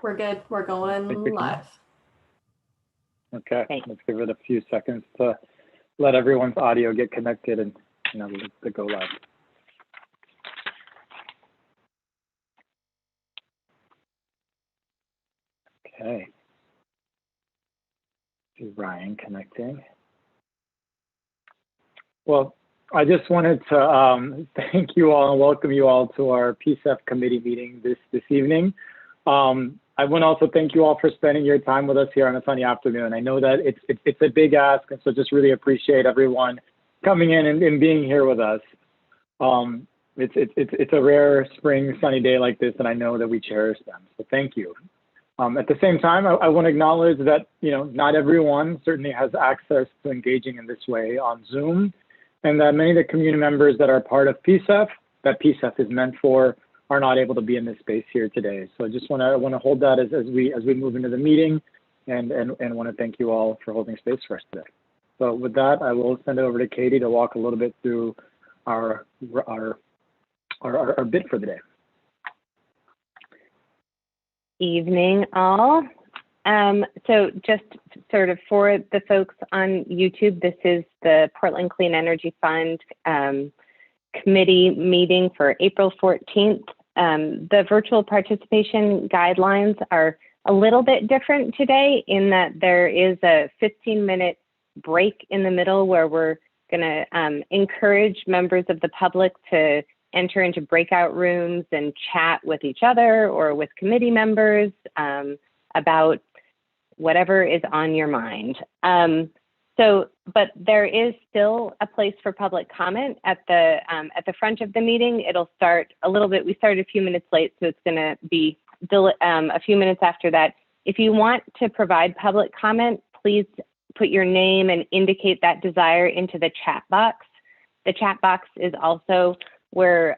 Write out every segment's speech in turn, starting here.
We're good. We're going live. Okay, let's give it a few seconds to let everyone's audio get connected and to go live. Okay. See Ryan connecting. Well, I just wanted to thank you all and welcome you all to our PCEF committee meeting this evening. I want to also thank you all for spending your time with us here on a sunny afternoon. I know that it's a big ask, and so just really appreciate everyone coming in and being here with us. It's a rare spring sunny day like this, and I know that we cherish them. So thank you. At the same time, I want to acknowledge that not everyone certainly has access to engaging in this way on Zoom, and that many of the community members that are part of PCEF, that PCEF is meant for, are not able to be in this space here today. So I just want to hold that as we move into the meeting, and want to thank you all for holding space for us today. So with that, I will send it over to Katie to walk a little bit through our bit for the day. Evening, all. So just sort of for the folks on YouTube, this is the Portland Clean Energy Fund committee meeting for April 14th. The virtual participation guidelines are a little bit different today in that there is a 15-minute break in the middle where we're going to encourage members of the public to enter into breakout rooms and chat with each other or with committee members about whatever is on your mind. But there is still a place for public comment at the front of the meeting. It'll start a little bit. We started a few minutes late, so it's going to be a few minutes after that. If you want to provide public comment, please put your name and indicate that desire into the chat box. The chat box is also where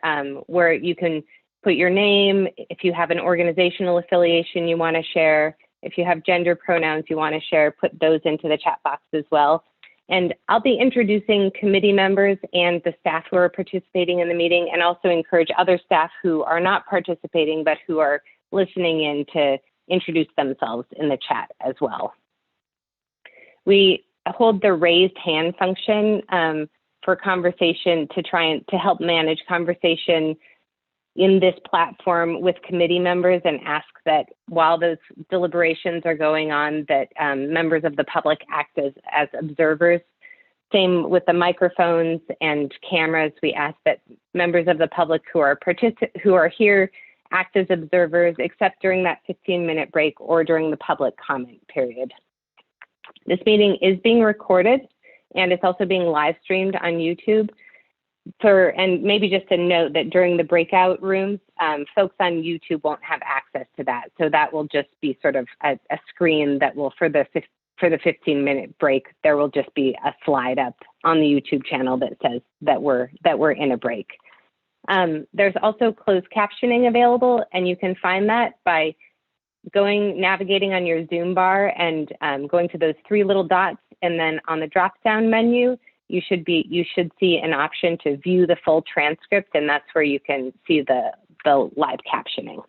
you can put your name, if you have an organizational affiliation you want to share, if you have gender pronouns you want to share, put those into the chat box as well. And I'll be introducing committee members and the staff who are participating in the meeting, and also encourage other staff who are not participating but who are listening in to introduce themselves in the chat as well. We hold the raised hand function for conversation to try and to help manage conversation in this platform with committee members, and ask that while those deliberations are going on, that members of the public act as observers. Same with the microphones and cameras. We ask that members of the public who are here act as observers, except during that 15-minute break or during the public comment period. This meeting is being recorded, and it's also being live streamed on YouTube. And maybe just a note that during the breakout rooms, folks on YouTube won't have access to that. So that will just be sort of a screen that will, for the 15-minute break, there will just be a slide up on the YouTube channel that says that we're in a break. There's also closed captioning available, and you can find that by navigating on your Zoom bar and going to those three little dots, and then on the drop-down menu, you should see an option to view the full transcript, and that's where you can see the live captioning.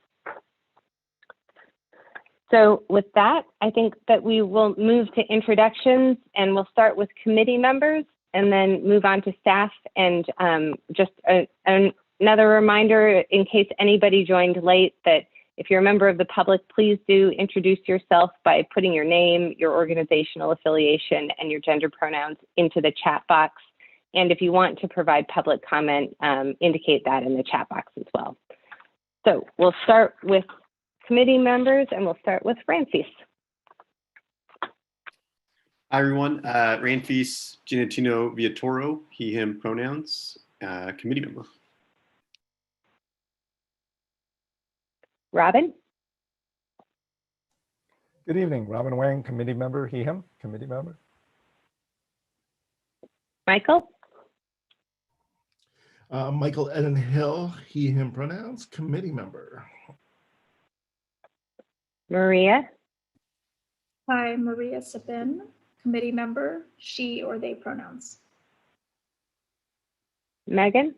So with that, I think that we will move to introductions, and we'll start with committee members and then move on to staff. And just another reminder, in case anybody joined late, that if you're a member of the public, please do introduce yourself by putting your name, your organizational affiliation, and your gender pronouns into the chat box. And if you want to provide public comment, indicate that in the chat box as well. So we'll start with committee members, and we'll start with Francis. Hi, everyone. Ranfis Ginatino Viatoro, he, him pronouns, committee member. Robin. Good evening, Robin Wang, committee member, he, him, committee member. Michael. Michael Eden Hill, he, him pronouns, committee member. Maria. Hi, Maria Sabin, committee member, she or they pronouns. Megan.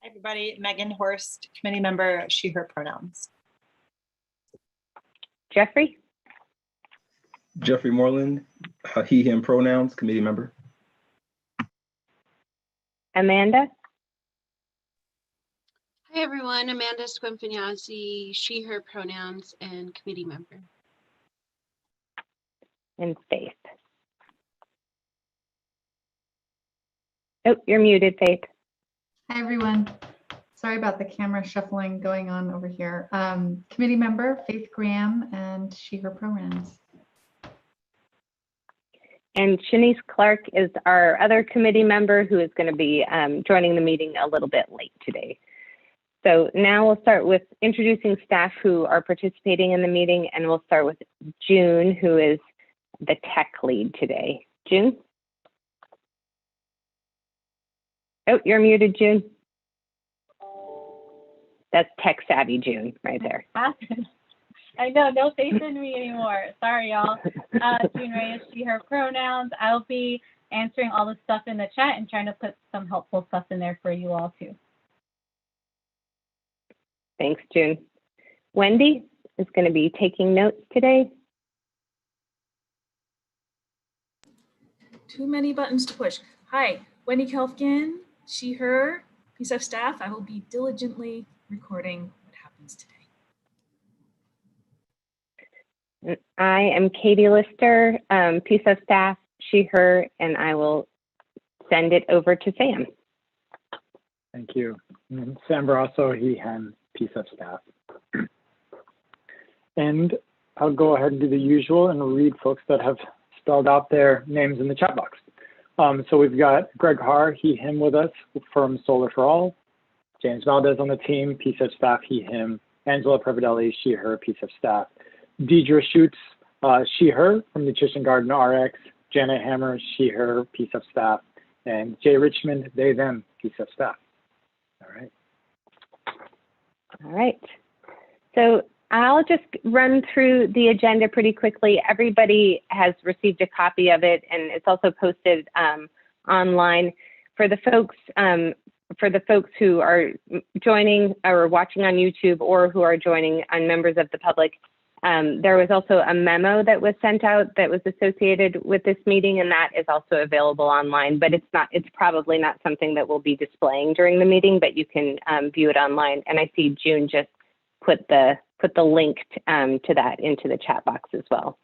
Hi, everybody. Megan Horst, committee member, she, her pronouns. Jeffrey, Jeffrey Moreland, he, him pronouns, committee member. Amanda, Hi everyone, Amanda Squinfagnazi, she, her pronouns, and committee member. and Faith. Oh, you're muted, Faith. Hi, everyone. Sorry about the camera shuffling going on over here. Committee member Faith Graham and she, her pronouns. And Shanice Clark is our other committee member who is going to be joining the meeting a little bit late today. So now we'll start with introducing staff who are participating in the meeting, and we'll start with June, who is the tech lead today. June? Oh, you're muted, June. That's tech savvy June right there. I know, no faith in me anymore. Sorry, y'all. June Reyes, she, her pronouns. I'll be answering all the stuff in the chat and trying to put some helpful stuff in there for you all too. Thanks, June. Wendy is going to be taking notes today. Too many buttons to push. Hi, Wendy Kelfkin, she, her, PCEF staff. I will be diligently recording what happens today. I am Katie Lister, PCEF staff, she, her, and I will send it over to Sam. Thank you. And Sam Barrasso, he, him, PCEF staff. And I'll go ahead and do the usual and read folks that have spelled out their names in the chat box. So we've got Greg Haar, he, him with us from Solar for All. James Valdez on the team, PCEF staff, he, him. Angela Previdelli, she, her, PCEF staff. Deidre Schutz, she, her, from Nutrition Garden RX. Janet Hammer, she, her, PCEF staff. And Jay Richmond, they, them, PCEF staff. All right. All right. So I'll just run through the agenda pretty quickly. Everybody has received a copy of it, and it's also posted online. For the folks who are joining or watching on YouTube, or who are joining on members of the public, there was also a memo that was sent out that was associated with this meeting, and that is also available online. But it's probably not something that we'll be displaying during the meeting, but you can view it online. And I see June just put the link to that into the chat box as well.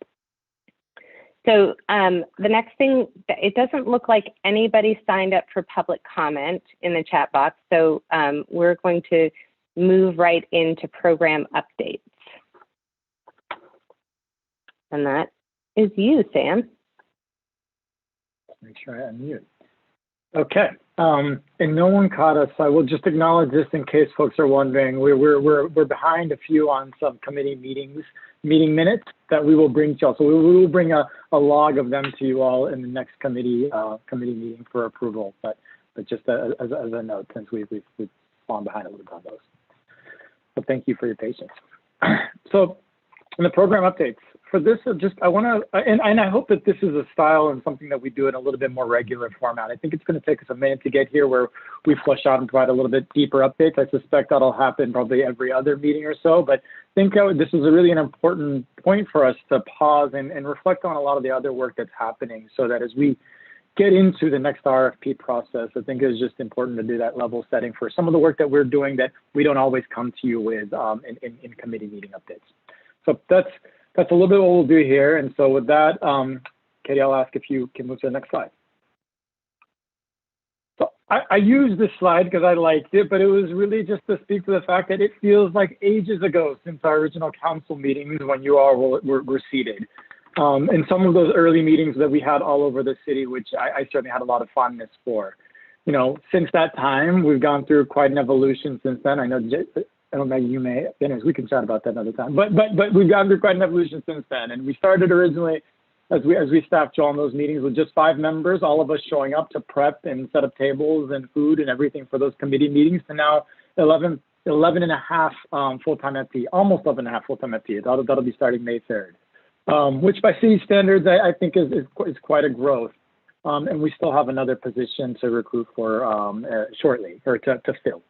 So the next thing, it doesn't look like anybody signed up for public comment in the chat box. So we're going to move right into program updates. And that is you, Sam. Make sure I unmute. Okay, and no one caught us, so I will just acknowledge this in case folks are wondering. We're behind a few on some committee meeting minutes that we will bring to you all. So we will bring a log of them to you all in the next committee meeting for approval. But just as a note, since we've fallen behind a little bit on those. So thank you for your patience. So in the program updates, for this, I want to, and I hope that this is a style and something that we do in a little bit more regular format. I think it's going to take us a minute to get here where we flush out and provide a little bit deeper updates. I suspect that'll happen probably every other meeting or so, but I think this is really an important point for us to pause and reflect on a lot of the other work that's happening, so that as we get into the next RFP process, I think it's just important to do that level setting for some of the work that we're doing that we don't always come to you with in committee meeting updates. So that's a little bit what we'll do here. And so with that, Katie, I'll ask if you can move to the next slide. So I used this slide because I liked it, but it was really just to speak to the fact that it feels like ages ago since our original council meetings when you all were seated. And some of those early meetings that we had all over the city, which I certainly had a lot of fondness for. You know, since that time, we've gone through quite an evolution since then. I don't know, you may, anyways, we can chat about that another time. But we've gone through quite an evolution since then. And we started originally, as we staffed on those meetings with just 5 members, all of us showing up to prep and set up tables and food and everything for those committee meetings, to now 11 and a half full-time FTE, almost 11 and a half full-time FTE. That'll be starting May 3rd, which by city standards, I think is quite a growth. And we still have another position to recruit for shortly, or to fill.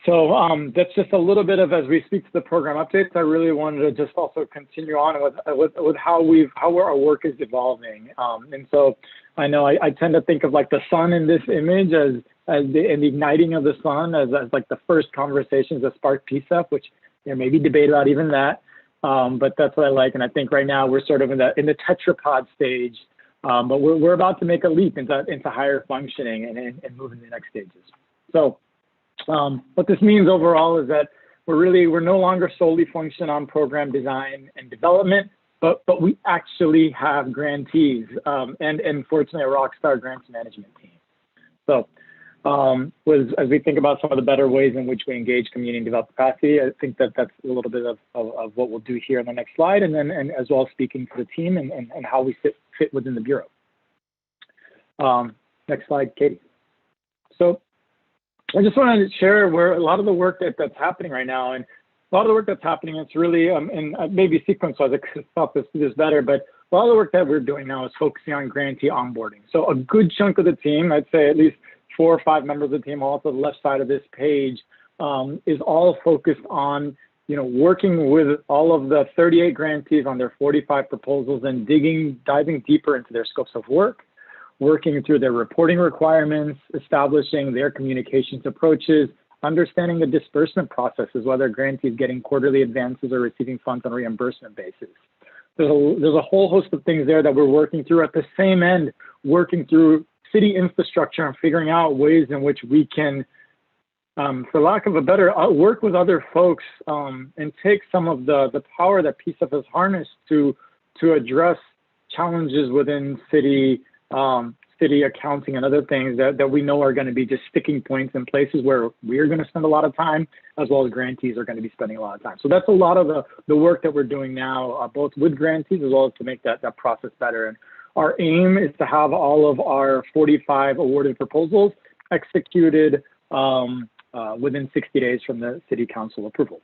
So that's just a little bit of, as we speak to the program updates, I really wanted to just also continue on with how our work is evolving. And so I know I tend to think of like the sun in this image as the igniting of the sun as like the first conversations that sparked PCEF, which there may be debate about even that. But that's what I like. And I think right now we're sort of in the tetrapod stage, but we're about to make a leap into higher functioning and move into the next stages. So what this means overall is that we're no longer solely focusing on program design and development, but we actually have grantees and fortunately a rockstar grants management team. So as we think about some of the better ways in which we engage community and develop capacity, I think that's a little bit of what we'll do here on the next slide, and as well as speaking to the team and how we fit within the Bureau. Next slide, Katie. So I just wanted to share where a lot of the work that's happening right now, and a lot of the work that's happening, it's really, and maybe sequence-wise, I could have thought this better, but a lot of the work that we're doing now is focusing on grantee onboarding. So a good chunk of the team, I'd say at least 4 or 5 members of the team, all to the left side of this page, is all focused on, working with all of the 38 grantees on their 45 proposals and diving deeper into their scopes of work, working through their reporting requirements, establishing their communications approaches, understanding the disbursement processes, whether grantees getting quarterly advances or receiving funds on a reimbursement basis. There's a whole host of things there that we're working through. At the same end, working through city infrastructure and figuring out ways in which we can, for lack of a better, work with other folks and take some of the power that PCEF has harnessed to address challenges within city accounting and other things that we know are going to be just sticking points in places where we're going to spend a lot of time, as well as grantees are going to be spending a lot of time. So that's a lot of the work that we're doing now, both with grantees as well as to make that process better. And our aim is to have all of our 45 awarded proposals executed within 60 days from the City Council approval.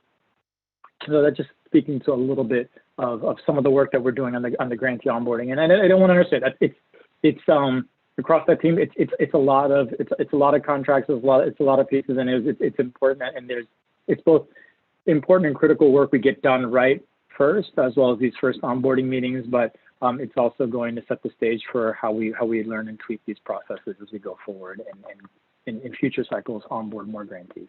So that's just speaking to a little bit of some of the work that we're doing on the grantee onboarding. And I don't want to understate that it's across that team. It's a lot of contracts. It's a lot of pieces, and it's important. And it's both important and critical work we get done right first, as well as these first onboarding meetings. But it's also going to set the stage for how we learn and tweak these processes as we go forward and in future cycles onboard more grantees.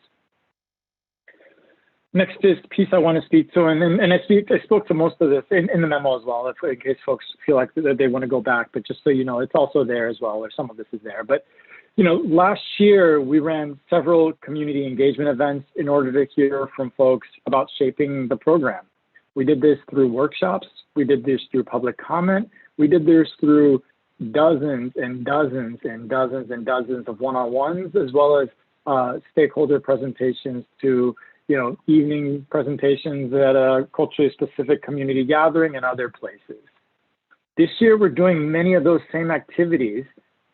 Next is piece I want to speak to, and I spoke to most of this in the memo as well, in case folks feel like they want to go back, but just so you know, it's also there as well, or some of this is there. But, last year we ran several community engagement events in order to hear from folks about shaping the program. We did this through workshops, we did this through public comment, we did this through dozens and dozens and dozens and dozens of one-on-ones, as well as stakeholder presentations to evening presentations at a culturally specific community gathering and other places. This year, we're doing many of those same activities,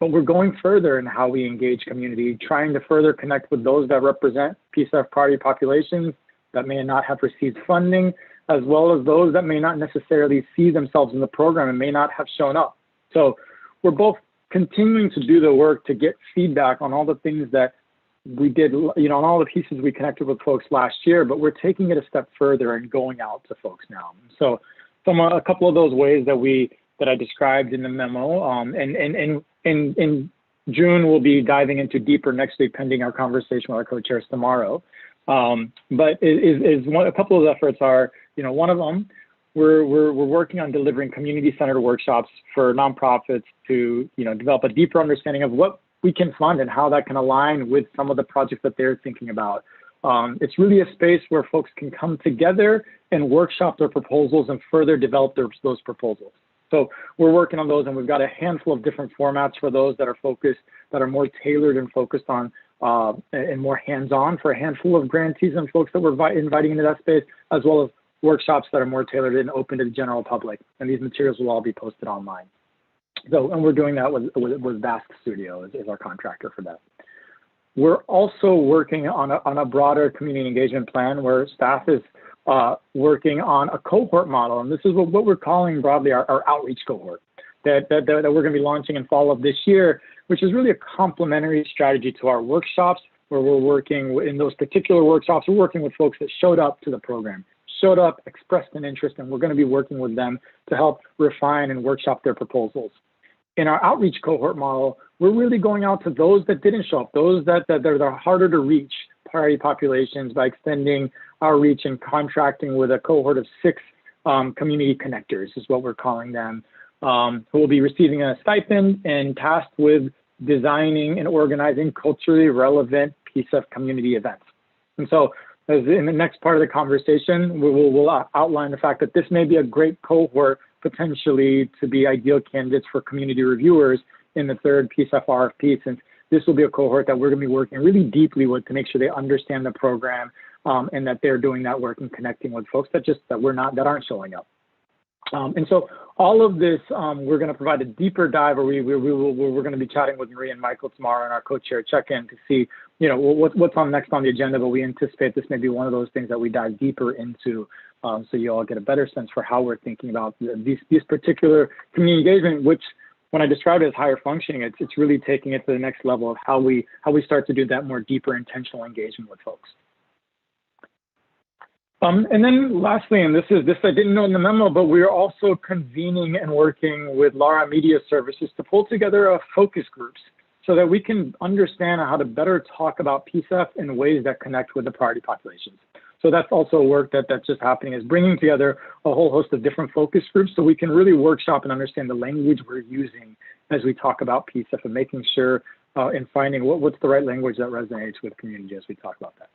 but we're going further in how we engage community, trying to further connect with those that represent PCEF priority populations that may not have received funding, as well as those that may not necessarily see themselves in the program and may not have shown up. So we're both continuing to do the work to get feedback on all the things that we did, on all the pieces we connected with folks last year, but we're taking it a step further and going out to folks now. So from a couple of those ways that I described in the memo, and in June, we'll be diving into deeper next week, pending our conversation with our co-chairs tomorrow. But a couple of efforts are, one of them, we're working on delivering community-centered workshops for nonprofits to, develop a deeper understanding of what we can fund and how that can align with some of the projects that they're thinking about. It's really a space where folks can come together and workshop their proposals and further develop those proposals. So we're working on those, and we've got a handful of different formats for those that are focused, that are more tailored and focused on and more hands-on for a handful of grantees and folks that we're inviting into that space, as well as workshops that are more tailored and open to the general public. And these materials will all be posted online. So, and we're doing that with Basque Studio is our contractor for that. We're also working on a broader community engagement plan where staff is working on a cohort model. And this is what we're calling broadly our outreach cohort that we're going to be launching in fall of this year, which is really a complementary strategy to our workshops where we're working in those particular workshops. We're working with folks that showed up to the program, showed up, expressed an interest, and we're going to be working with them to help refine and workshop their proposals. In our outreach cohort model, we're really going out to those that didn't show up, those that are harder to reach priority populations by extending our reach and contracting with a cohort of 6 community connectors is what we're calling them, who will be receiving a stipend and tasked with designing and organizing culturally relevant PCEF community events. And so as in the next part of the conversation, we'll outline the fact that this may be a great cohort potentially to be ideal candidates for community reviewers in the 3rd PCEF RFP, since this will be a cohort that we're going to be working really deeply with to make sure they understand the program and that they're doing that work and connecting with folks that aren't showing up. And so all of this, we're going to provide a deeper dive, or we're going to be chatting with Maria and Michael tomorrow in our co-chair check-in to see, what's on next on the agenda. But we anticipate this may be one of those things that we dive deeper into, so you all get a better sense for how we're thinking about these particular community engagement, which when I describe it as higher functioning, it's really taking it to the next level of how we start to do that more deeper intentional engagement with folks. And then lastly, and this I didn't know in the memo, but we're also convening and working with Lara Media Services to pull together focus groups so that we can understand how to better talk about PCEF in ways that connect with the priority populations. So that's also work that's just happening, is bringing together a whole host of different focus groups so we can really workshop and understand the language we're using as we talk about PCEF, and making sure and finding what's the right language that resonates with community as we talk about that.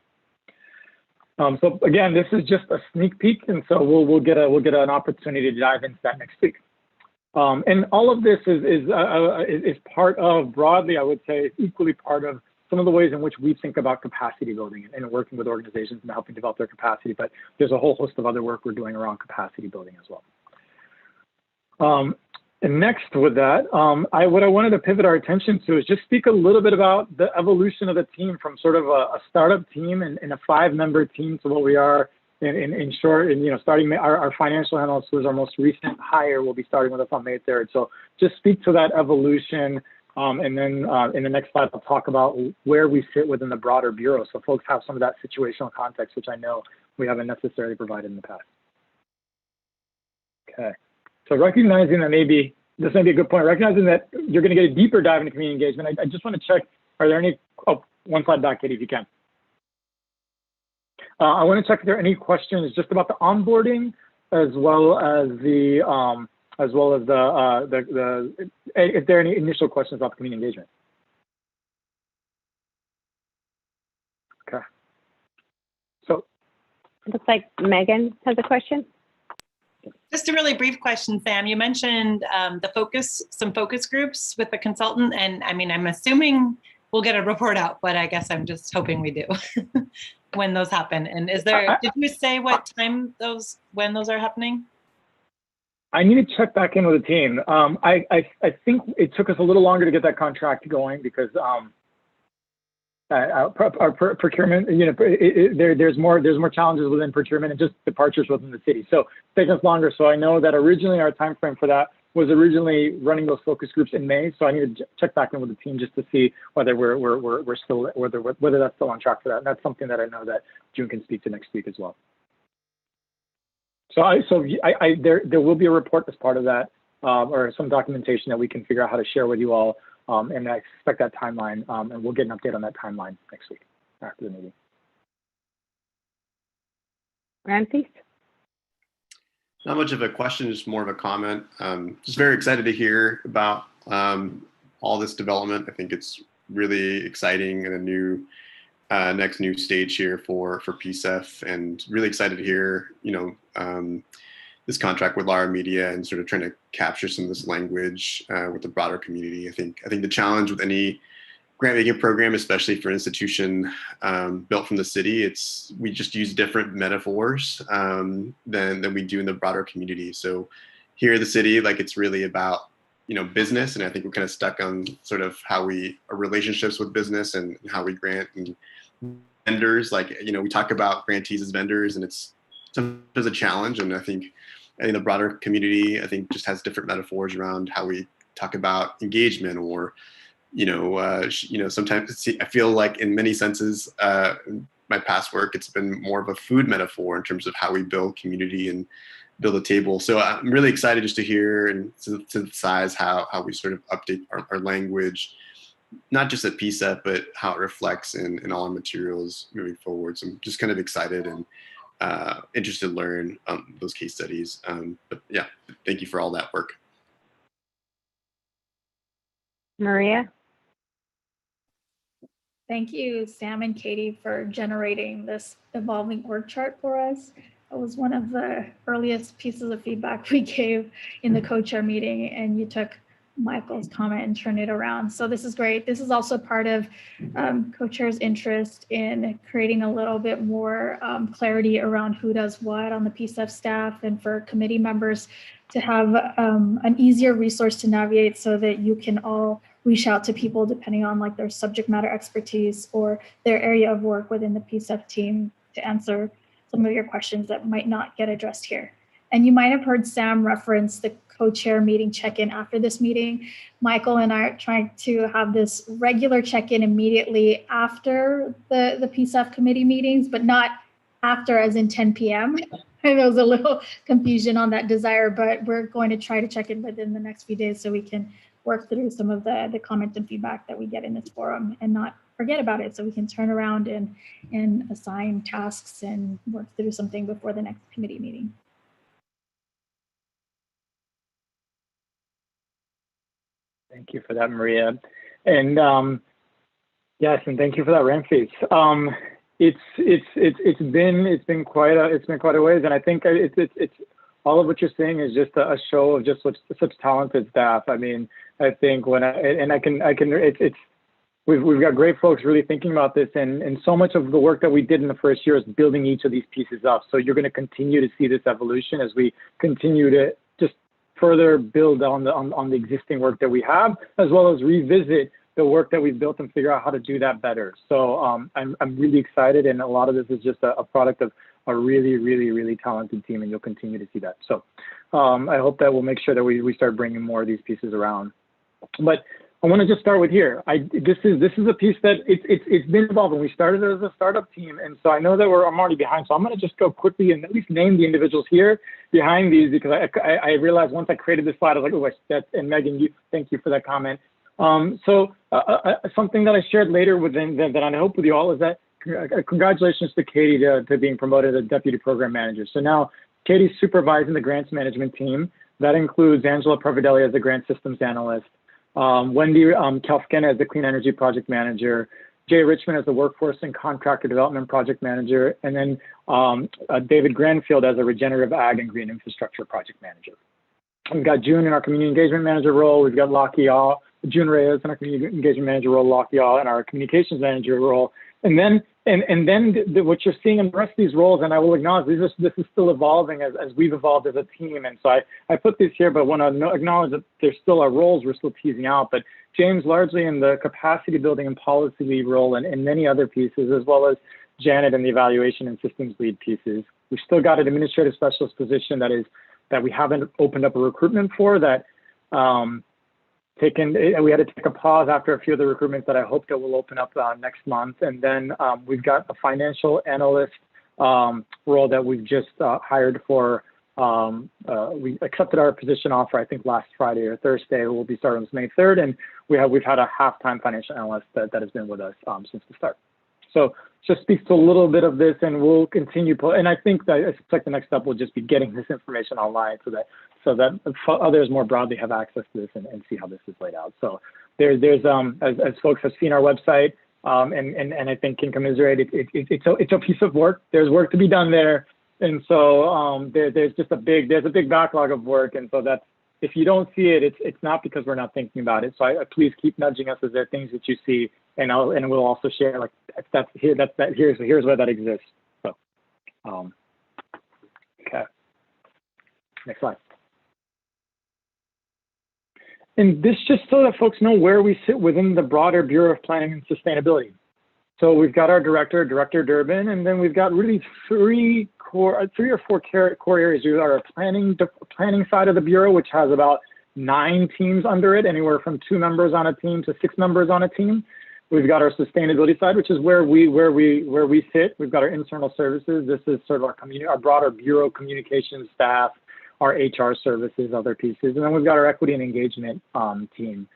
So again, this is just a sneak peek, and so we'll get an opportunity to dive into that next week. And all of this is part of, broadly, I would say, equally part of some of the ways in which we think about capacity building and working with organizations and helping develop their capacity. But there's a whole host of other work we're doing around capacity building as well. And next with that, what I wanted to pivot our attention to is just speak a little bit about the evolution of the team from sort of a startup team and a 5-member team to what we are in short. And starting our financial analyst, who is our most recent hire, will be starting with us on May 3rd. So just speak to that evolution, and then in the next slide, I'll talk about where we sit within the broader bureau, so folks have some of that situational context, which I know we haven't necessarily provided in the past. Okay. So recognizing that this may be a good point, recognizing that you're going to get a deeper dive into community engagement, I just want to check, are there any, one slide back, Katie, if you can. I want to check if there are any questions just about the onboarding, as well as if there are any initial questions about the community engagement. Okay. So. Looks like Megan has a question. Just a really brief question, Sam. You mentioned some focus groups with the consultant, and I mean, I'm assuming we'll get a report out, but I guess I'm just hoping we do when those happen. And did you say what time when those are happening? I need to check back in with the team. I think it took us a little longer to get that contract going because our procurement, there's more challenges within procurement and just departures within the city. So it's taken us longer. So I know that originally our time frame for that was originally running those focus groups in May. So I need to check back in with the team just to see whether we're still whether that's still on track for that. And that's something that I know that June can speak to next week as well. So there will be a report as part of that, or some documentation that we can figure out how to share with you all. And I expect that timeline, and we'll get an update on that timeline next week after the meeting. Ramsey? Not much of a question, just more of a comment. Just very excited to hear about all this development. I think it's really exciting and a new next new stage here for PCEF, and really excited to hear this contract with Lara Media and sort of trying to capture some of this language with the broader community. I think the challenge with any grant making program, especially for an institution built from the city, we just use different metaphors than we do in the broader community. So here at the city, it's really about business, and I think we're kind of stuck on sort of how our relationships with business and how we grant and vendors. We talk about grantees as vendors, and it's sometimes a challenge. And I think the broader community, just has different metaphors around how we talk about engagement or sometimes I feel like in many senses, my past work, it's been more of a food metaphor in terms of how we build community and build a table. So I'm really excited just to hear and synthesize how we sort of update our language, not just at PCEF, but how it reflects in all our materials moving forward. So I'm just kind of excited and interested to learn those case studies. But yeah, thank you for all that work. Maria? Thank you, Sam and Katie, for generating this evolving org chart for us. It was one of the earliest pieces of feedback we gave in the co-chair meeting, and you took Michael's comment and turned it around. So this is great. This is also part of co-chair's interest in creating a little bit more clarity around who does what on the PCEF staff, and for committee members to have an easier resource to navigate so that you can all reach out to people depending on like their subject matter expertise or their area of work within the PCEF team to answer some of your questions that might not get addressed here. And you might have heard Sam reference the co-chair meeting check-in after this meeting. Michael and I are trying to have this regular check-in immediately after the PCEF committee meetings, but not after as in 10 p.m. And there was a little confusion on that desire, but we're going to try to check in within the next few days so we can work through some of the comments and feedback that we get in this forum and not forget about it, so we can turn around and assign tasks and work through something before the next committee meeting. Thank you for that, Maria. And yes, and thank you for that, Ramses. It's been quite a ways, and I think it's all of what you're saying is just a show of just such talented staff. I mean, I think we've got great folks really thinking about this, and so much of the work that we did in the first year is building each of these pieces up. So you're going to continue to see this evolution as we continue to just further build on the existing work that we have, as well as revisit the work that we've built and figure out how to do that better. So I'm really excited, and a lot of this is just a product of a really, really, really talented team, and you'll continue to see that. So I hope that we'll make sure that we start bringing more of these pieces around. But I want to just start with here. This is a piece that it's been evolving. We started as a startup team, and so I know that I'm already behind. So I'm going to just go quickly and at least name the individuals here behind these, because I realized once I created this slide, I was like, and Megan, thank you for that comment. Something that I shared later that I hope with you all is that congratulations to Katie to being promoted as deputy program manager. So now Katie's supervising the grants management team. That includes Angela Providelli as the grant systems analyst, Wendy Kelfkin as the clean energy project manager, Jay Richmond as the workforce and contractor development project manager, and then David Granfield as a regenerative ag and green infrastructure project manager. We've got June in our community engagement manager role. We've got Lockie All, June Reyes in our community engagement manager role, Lockie All in our communications manager role. And then what you're seeing in the rest of these roles, and I will acknowledge this is still evolving as we've evolved as a team. And so I put these here, but want to acknowledge that there's still our roles we're still teasing out. But James largely in the capacity building and policy lead role, and many other pieces, as well as Janet in the evaluation and systems lead pieces. We've still got an administrative specialist position that we haven't opened up a recruitment for, that we had to take a pause after a few of the recruitments that I hope that will open up next month. And then we've got a financial analyst role that we've just hired for. We accepted our position offer, I think last Friday or Thursday. We'll be starting this May 3rd, and we've had a half-time financial analyst that has been with us since the start. So just speaks to a little bit of this, and we'll continue. And I think that I suspect the next step will just be getting this information online so that others more broadly have access to this and see how this is laid out. So there's as folks have seen our website and I think can commiserate, it's a piece of work. There's work to be done there, and so there's a big backlog of work, and so that's, if you don't see it, it's not because we're not thinking about it. So please keep nudging us as there are things that you see, and we'll also share, like, here's where that exists. So okay, next slide. And this just so that folks know where we sit within the broader Bureau of Planning and Sustainability. So we've got our Director Durbin, and then we've got really three or four core areas. We've got our planning side of the Bureau, which has about 9 teams under it, anywhere from 2 members on a team to 6 members on a team. We've got our sustainability side, which is where we sit. We've got our internal services. This is sort of our broader bureau communications staff, our HR services, other pieces. And then we've got our equity and engagement team.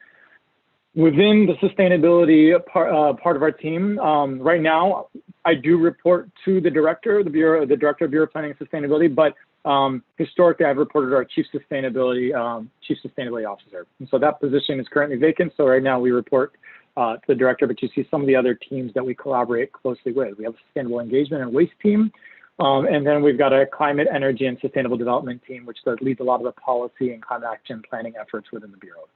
Within the sustainability part of our team, right now, I do report to the director of Bureau Planning and Sustainability, but historically, I've reported to our chief sustainability officer. And so that position is currently vacant. So right now we report to the director, but you see some of the other teams that we collaborate closely with. We have a sustainable engagement and waste team. And then we've got a climate, energy, and sustainable development team, which leads a lot of the policy and climate action planning efforts within the Bureau.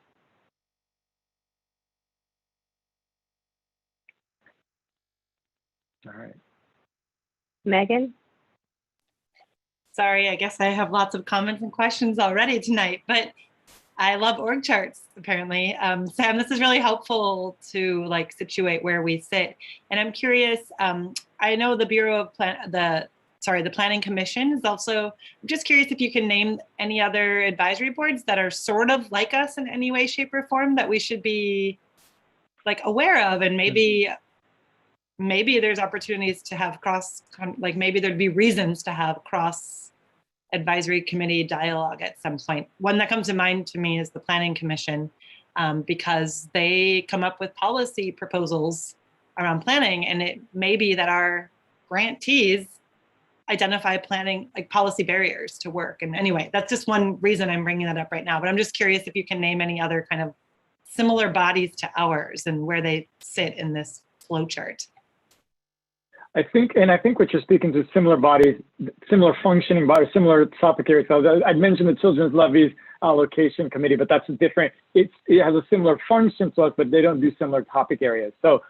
All right. Megan? Sorry, I guess I have lots of comments and questions already tonight, but I love org charts, apparently. Sam, this is really helpful to like situate where we sit. And I'm curious, I know the the Planning Commission is also, I'm just curious if you can name any other advisory boards that are sort of like us in any way, shape, or form that we should be like aware of, and maybe there's opportunities to have maybe there'd be reasons to have cross advisory committee dialogue at some point. One that comes to mind to me is the Planning Commission, because they come up with policy proposals around planning, and it may be that our grantees identify planning, like policy barriers to work. And anyway, that's just one reason I'm bringing that up right now, but I'm just curious if you can name any other kind of similar bodies to ours and where they sit in this flow chart. I think what you're speaking to similar bodies, similar functioning bodies, similar topic areas. So I'd mentioned the Children's Levies Allocation Committee, but that's different. It has a similar function to us, but they don't do similar topic areas. So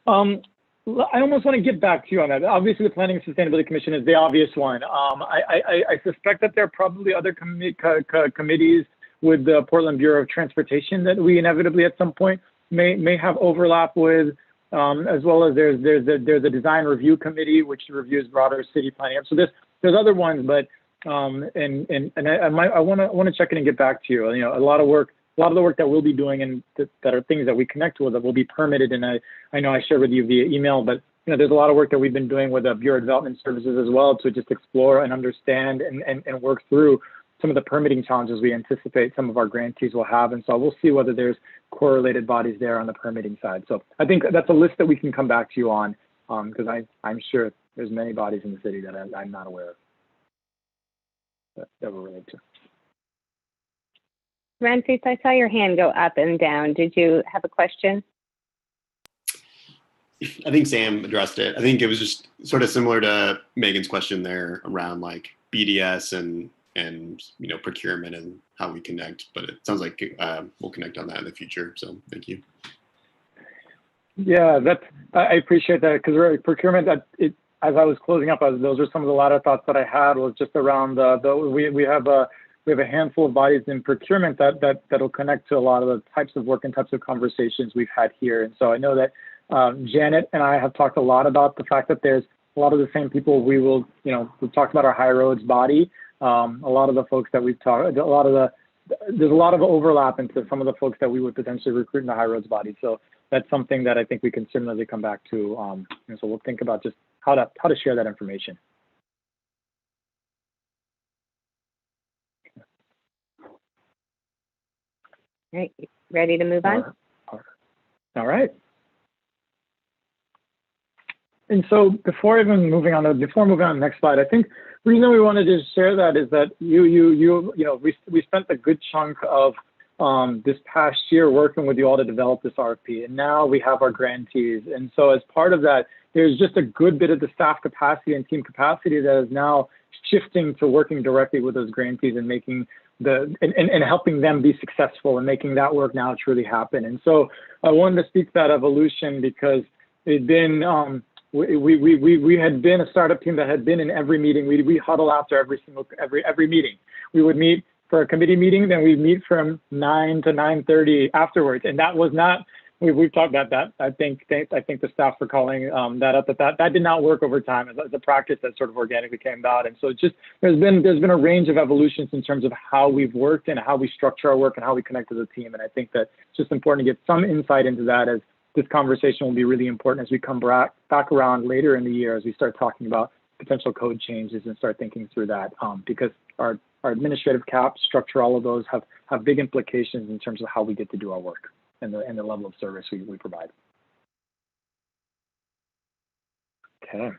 I almost want to get back to you on that. Obviously, the Planning and Sustainability Commission is the obvious one. I suspect that there are probably other committees with the Portland Bureau of Transportation that we inevitably at some point may have overlap with. As well as there's a design review committee which reviews broader city planning. So there's other ones, but I want to check in and get back to you. You know, a lot of the work that we'll be doing and that are things that we connect with that will be permitted. And I know I shared with you via email, but you know, there's a lot of work that we've been doing with the Bureau of Development Services as well to just explore and understand and work through some of the permitting challenges we anticipate some of our grantees will have. And so we'll see whether there's correlated bodies there on the permitting side. So I think that's a list that we can come back to you on, because I'm sure there's many bodies in the city that I'm not aware of that we're related to. Ramses, I saw your hand go up and down. Did you have a question? I think Sam addressed it. I think it was just sort of similar to Megan's question there around like BDS and you know, procurement and how we connect, but it sounds like we'll connect on that in the future. So thank you. Yeah, I appreciate that, because procurement, as I was closing up, those are some of the latter thoughts that I had, was just around we have a handful of bodies in procurement that'll connect to a lot of the types of work and types of conversations we've had here. And so I know that Janet and I have talked a lot about the fact that there's a lot of the same people we've talked about our high roads body. A lot of the folks that we've talked, there's a lot of overlap into some of the folks that we would potentially recruit in the high roads body. So that's something that I think we can similarly come back to. And so we'll think about just how to share that information. Great. Ready to move on? All right. And so before moving on to the next slide, I think the reason we wanted to share that is that we spent a good chunk of this past year working with you all to develop this RFP, and now we have our grantees. And so as part of that, there's just a good bit of the staff capacity and team capacity that is now shifting to working directly with those grantees and making and helping them be successful and making that work now truly happen. And so I wanted to speak to that evolution because it'd been we had been a startup team that had been in every meeting. We huddle after every meeting. We would meet for a committee meeting, then we'd meet from 9 to 9:30 afterwards. And that was not we've talked about that. I think the staff are calling that up. That did not work over time as a practice that sort of organically came about. And so it's just there's been a range of evolutions in terms of how we've worked and how we structure our work and how we connect as a team. And I think that it's just important to get some insight into that, as this conversation will be really important as we come back around later in the year as we start talking about potential code changes and start thinking through that, because our administrative cap structure, all of those have big implications in terms of how we get to do our work and the level of service we provide. Okay.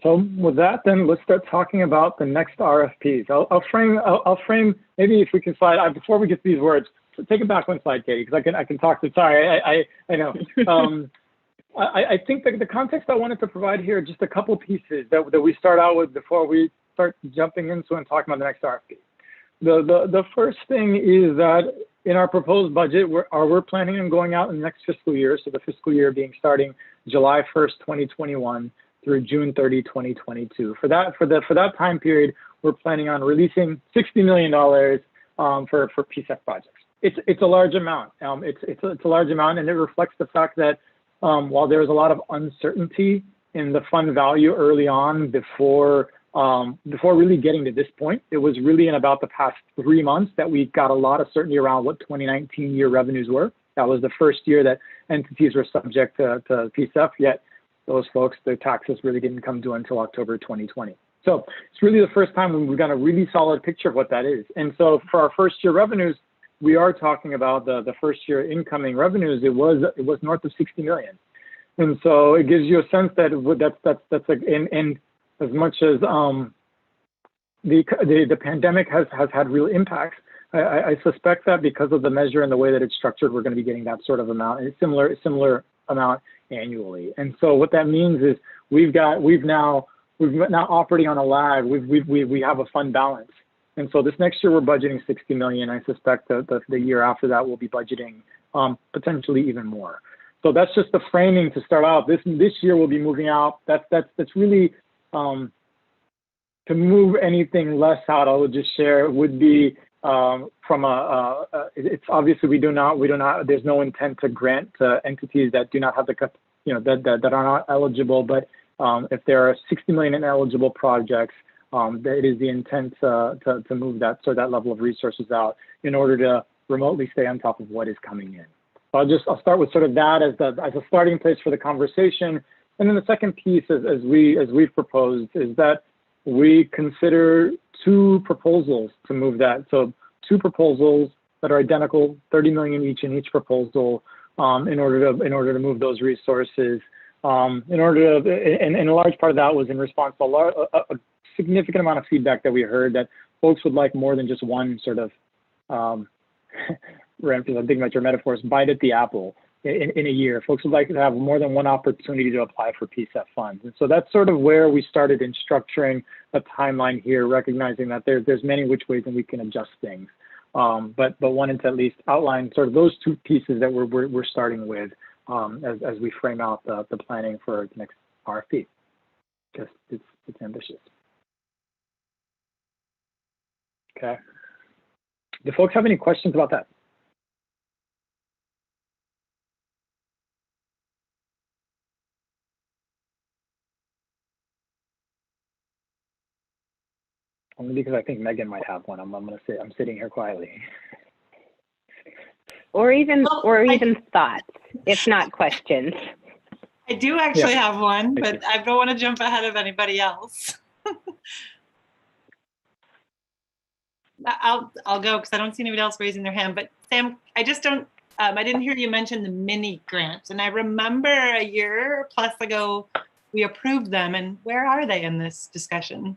So with that, then let's start talking about the next RFPs. I'll frame maybe if we can slide before we get to these words. Take it back one slide, Katie, because I can talk to. Sorry, I know. I think that the context I wanted to provide here, just a couple pieces that we start out with before we start jumping into and talking about the next RFP. The first thing is that in our proposed budget, we're planning on going out in the next fiscal year. So the fiscal year being starting July 1st, 2021 through June 30, 2022. For that time period, we're planning on releasing $60 million for PCEF projects. It's a large amount. It's a large amount, and it reflects the fact that while there's a lot of uncertainty in the fund value early on before really getting to this point, it was really in about the past 3 months that we got a lot of certainty around what 2019 year revenues were. That was the first year that entities were subject to PCEF, yet those folks, their taxes really didn't come due until October 2020. So it's really the first time when we've got a really solid picture of what that is. And so for our first year revenues, we are talking about the first year incoming revenues. It was north of 60 million, and so it gives you a sense that that's like and as much as the pandemic has had real impacts, I suspect that because of the measure and the way that it's structured, we're going to be getting that sort of amount, a similar amount annually. And so what that means is we've now operating on a lag. We have a fund balance. And so this next year, we're budgeting 60 million. I suspect that the year after that, we'll be budgeting potentially even more. So that's just the framing to start out. This year, we'll be moving out. That's really, to move anything less out, I would just share, would be it's obviously there's no intent to grant to entities that do not have that are not eligible. But if there are 60 million ineligible projects, it is the intent to move that level of resources out in order to remotely stay on top of what is coming in. So I'll start with sort of that as a starting place for the conversation, and then the second piece, as we've proposed, is that we consider 2 proposals to move that. So 2 proposals that are identical, 30 million each in each proposal, in order to move those resources. And a large part of that was in response to a significant amount of feedback that we heard that folks would like more than just one sort of, I'm thinking about your metaphors, bite at the apple in a year. Folks would like to have more than one opportunity to apply for PCEF funds. And so that's sort of where we started in structuring a timeline here, recognizing that there's many which ways and we can adjust things. But wanted to at least outline sort of those 2 pieces that we're starting with as we frame out the planning for the next RFP. Just it's ambitious. Okay. Do folks have any questions about that? Only because I think Megan might have one. I'm sitting here quietly. Or even thoughts, if not questions. I do actually have one, but I don't want to jump ahead of anybody else. I'll go because I don't see anybody else raising their hand. But Sam, I just don't. I didn't hear you mention the mini grants, and I remember a year plus ago we approved them. And where are they in this discussion?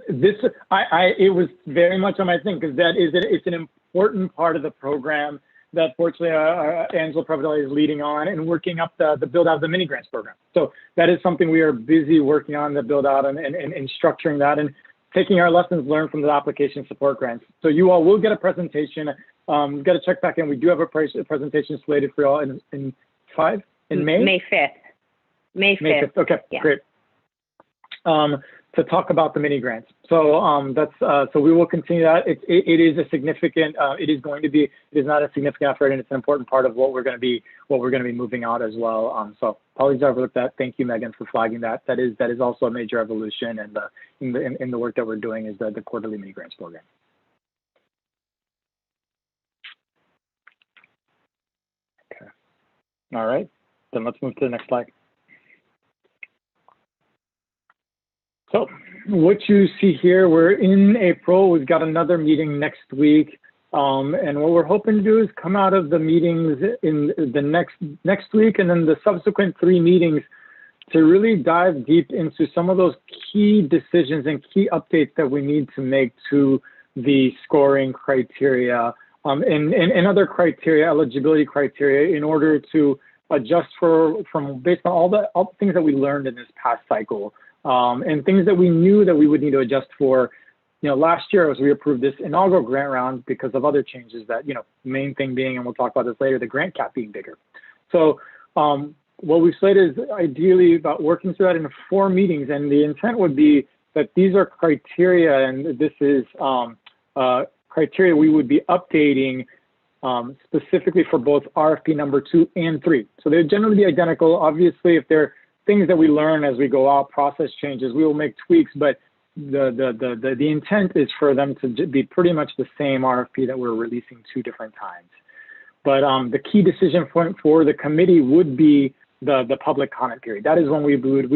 It was very much on my thing because it's an important part of the program that fortunately Angela Providelli is leading on and working up the build out of the mini grants program. So that is something we are busy working on, the build out and structuring that and taking our lessons learned from the application support grants. So you all will get a presentation. Got to check back in. We do have a presentation slated for you all in May? May 5th. May 5th. Okay, yeah. Great. to talk about the mini grants. So so we will continue that. It is a significant. It is not a significant effort, and it's an important part of what we're going to be moving out as well. So apologies I overlooked that. Thank you, Megan, for flagging that. That is also a major evolution, and in the work that we're doing is the quarterly mini grants program. Okay. All right. Then let's move to the next slide. So what you see here, we're in April. We've got another meeting next week. And what we're hoping to do is come out of the meetings in the next week and then the subsequent 3 meetings to really dive deep into some of those key decisions and key updates that we need to make to the scoring criteria and other criteria, eligibility criteria, in order to adjust based on all the things that we learned in this past cycle. And things that we knew that we would need to adjust for, last year as we approved this inaugural grant round because of other changes that, main thing being, and we'll talk about this later, the grant cap being bigger. So what we've said is ideally about working through that in 4 meetings, and the intent would be that these are criteria, and this is criteria we would be updating specifically for both RFP number 2 and 3. So they'd generally be identical. Obviously, if they're things that we learn as we go out, process changes, we will make tweaks, but the intent is for them to be pretty much the same RFP that we're releasing 2 different times. But the key decision point for the committee would be the public comment period. That is when we would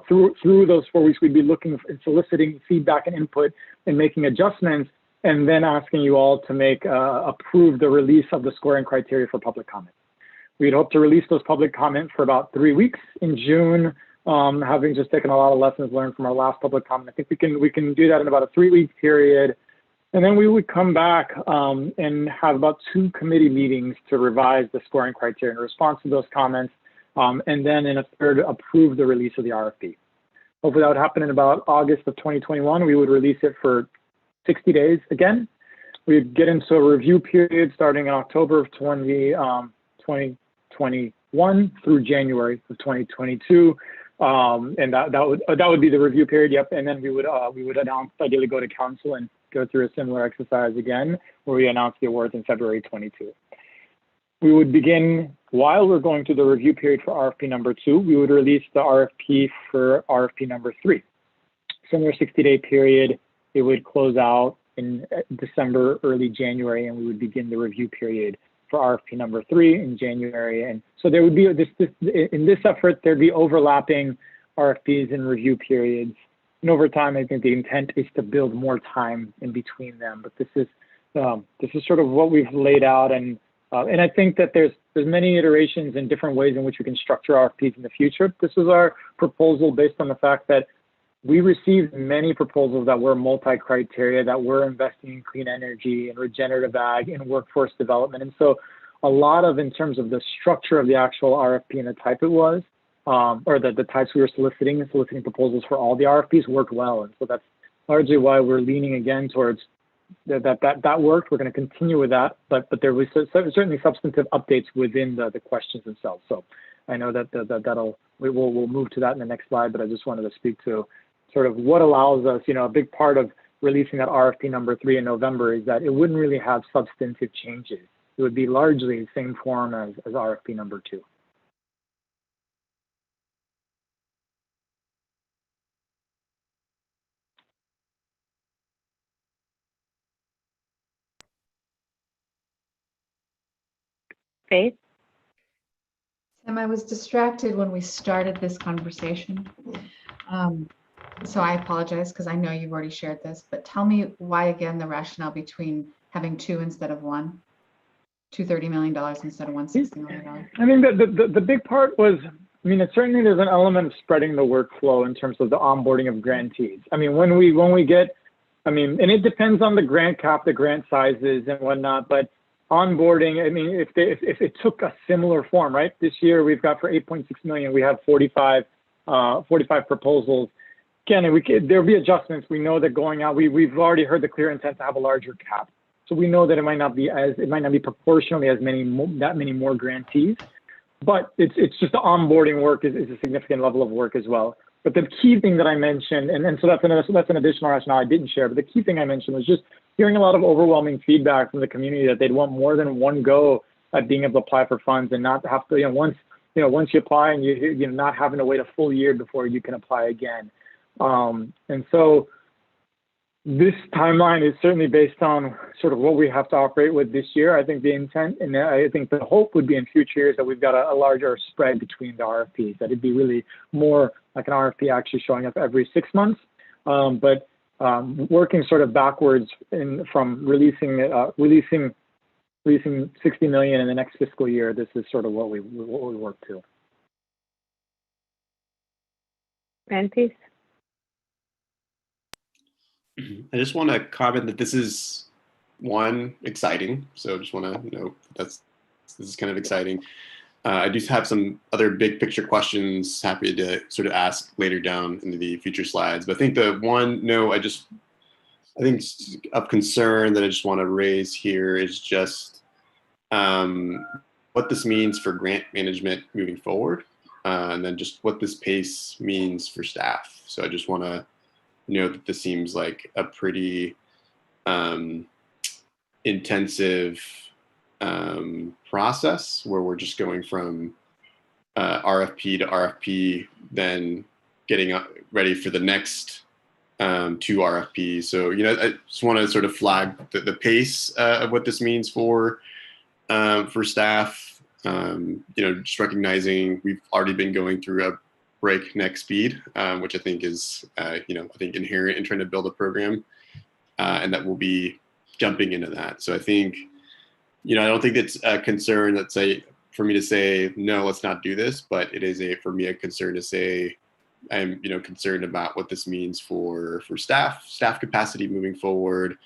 through those 4 weeks, we'd be looking and soliciting feedback and input and making adjustments, and then asking you all to approve the release of the scoring criteria for public comment. We'd hope to release those public comments for about 3 weeks in June, having just taken a lot of lessons learned from our last public comment. I think we can do that in about a 3-week period. And then we would come back and have about 2 committee meetings to revise the scoring criteria in response to those comments, and then in a third, approve the release of the RFP. Hopefully that would happen in about August of 2021. We would release it for 60 days again. We'd get into a review period starting in October of 2021 through January of 2022, and that would be the review period. Yep, and then we would announce, ideally go to council and go through a similar exercise again, where we announce the awards in February 22. We would begin, while we're going through the review period for RFP number 2, we would release the RFP for RFP number 3. Similar 60-day period. It would close out in December, early January, and we would begin the review period for RFP number 3 in January. And so there would be in this effort, there'd be overlapping RFPs and review periods. And over time, I think the intent is to build more time in between them. But this is sort of what we've laid out, and I think that there's many iterations and different ways in which we can structure RFPs in the future. This is our proposal based on the fact that we received many proposals that were multi-criteria, that were investing in clean energy and regenerative ag and workforce development. And so a lot of, in terms of the structure of the actual RFP and the type it was, or the types we were soliciting proposals for all the RFPs worked well. And so that's largely why we're leaning again towards that worked. We're going to continue with that, but there was certainly substantive updates within the questions themselves. So I know that we'll move to that in the next slide, but I just wanted to speak to sort of what allows us, a big part of releasing that RFP number 3 in November is that it wouldn't really have substantive changes. It would be largely the same form as RFP number 2. Faith? Sam, I was distracted when we started this conversation. So I apologize because I know you've already shared this, but tell me why again the rationale between having 2 instead of 1, $230 million instead of $160 million. I mean, the big part was, certainly there's an element of spreading the workflow in terms of the onboarding of grantees. When we get, and it depends on the grant cap, the grant sizes and whatnot, but onboarding, if it took a similar form, right? This year we've got for 8.6 million, we have 45 proposals. Again, there'll be adjustments. We know that going out, we've already heard the clear intent to have a larger cap. So we know that it might not be proportionally that many more grantees, but it's just the onboarding work is a significant level of work as well. But the key thing that I mentioned, and so that's an additional rationale I didn't share, but the key thing I mentioned was just hearing a lot of overwhelming feedback from the community that they'd want more than one go at being able to apply for funds and not have to, once you apply and you're not having to wait a full year before you can apply again. And so this timeline is certainly based on sort of what we have to operate with this year. I think the intent and I think the hope would be in future years that we've got a larger spread between the RFPs, that it'd be really more like an RFP actually showing up every 6 months. But working sort of backwards from releasing 60 million in the next fiscal year, this is sort of what we work to. Grantee? I just want to comment that this is exciting. So I just want to this is kind of exciting. I do have some other big picture questions, happy to sort of ask later down in the future slides. But I think the one I think of concern that I just want to raise here is just what this means for grant management moving forward, and then just what this pace means for staff. So I just want to note that this seems like a pretty intensive process where we're just going from RFP to RFP, then getting ready for the next 2 RFPs. So, I just want to sort of flag the pace of what this means for staff. Just recognizing we've already been going through a breakneck speed, which I think is, I think inherent in trying to build a program, and that we'll be jumping into that. So I think, I don't think it's a concern for me to say, no, let's not do this, but it is for me a concern to say, I'm, concerned about what this means for staff capacity moving forward.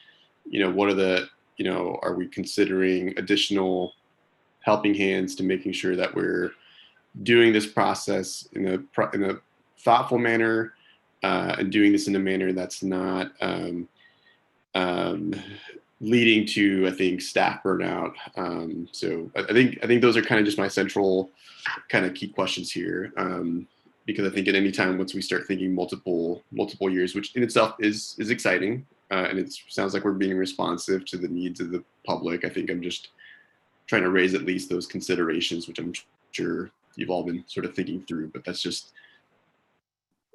What are the, are we considering additional helping hands to making sure that we're doing this process in a thoughtful manner, and doing this in a manner that's not leading to, I think, staff burnout. So I think those are kind of just my central kind of key questions here, because I think at any time once we start thinking multiple years, which in itself is exciting, and it sounds like we're being responsive to the needs of the public. I think I'm just trying to raise at least those considerations, which I'm sure you've all been sort of thinking through, but that's just,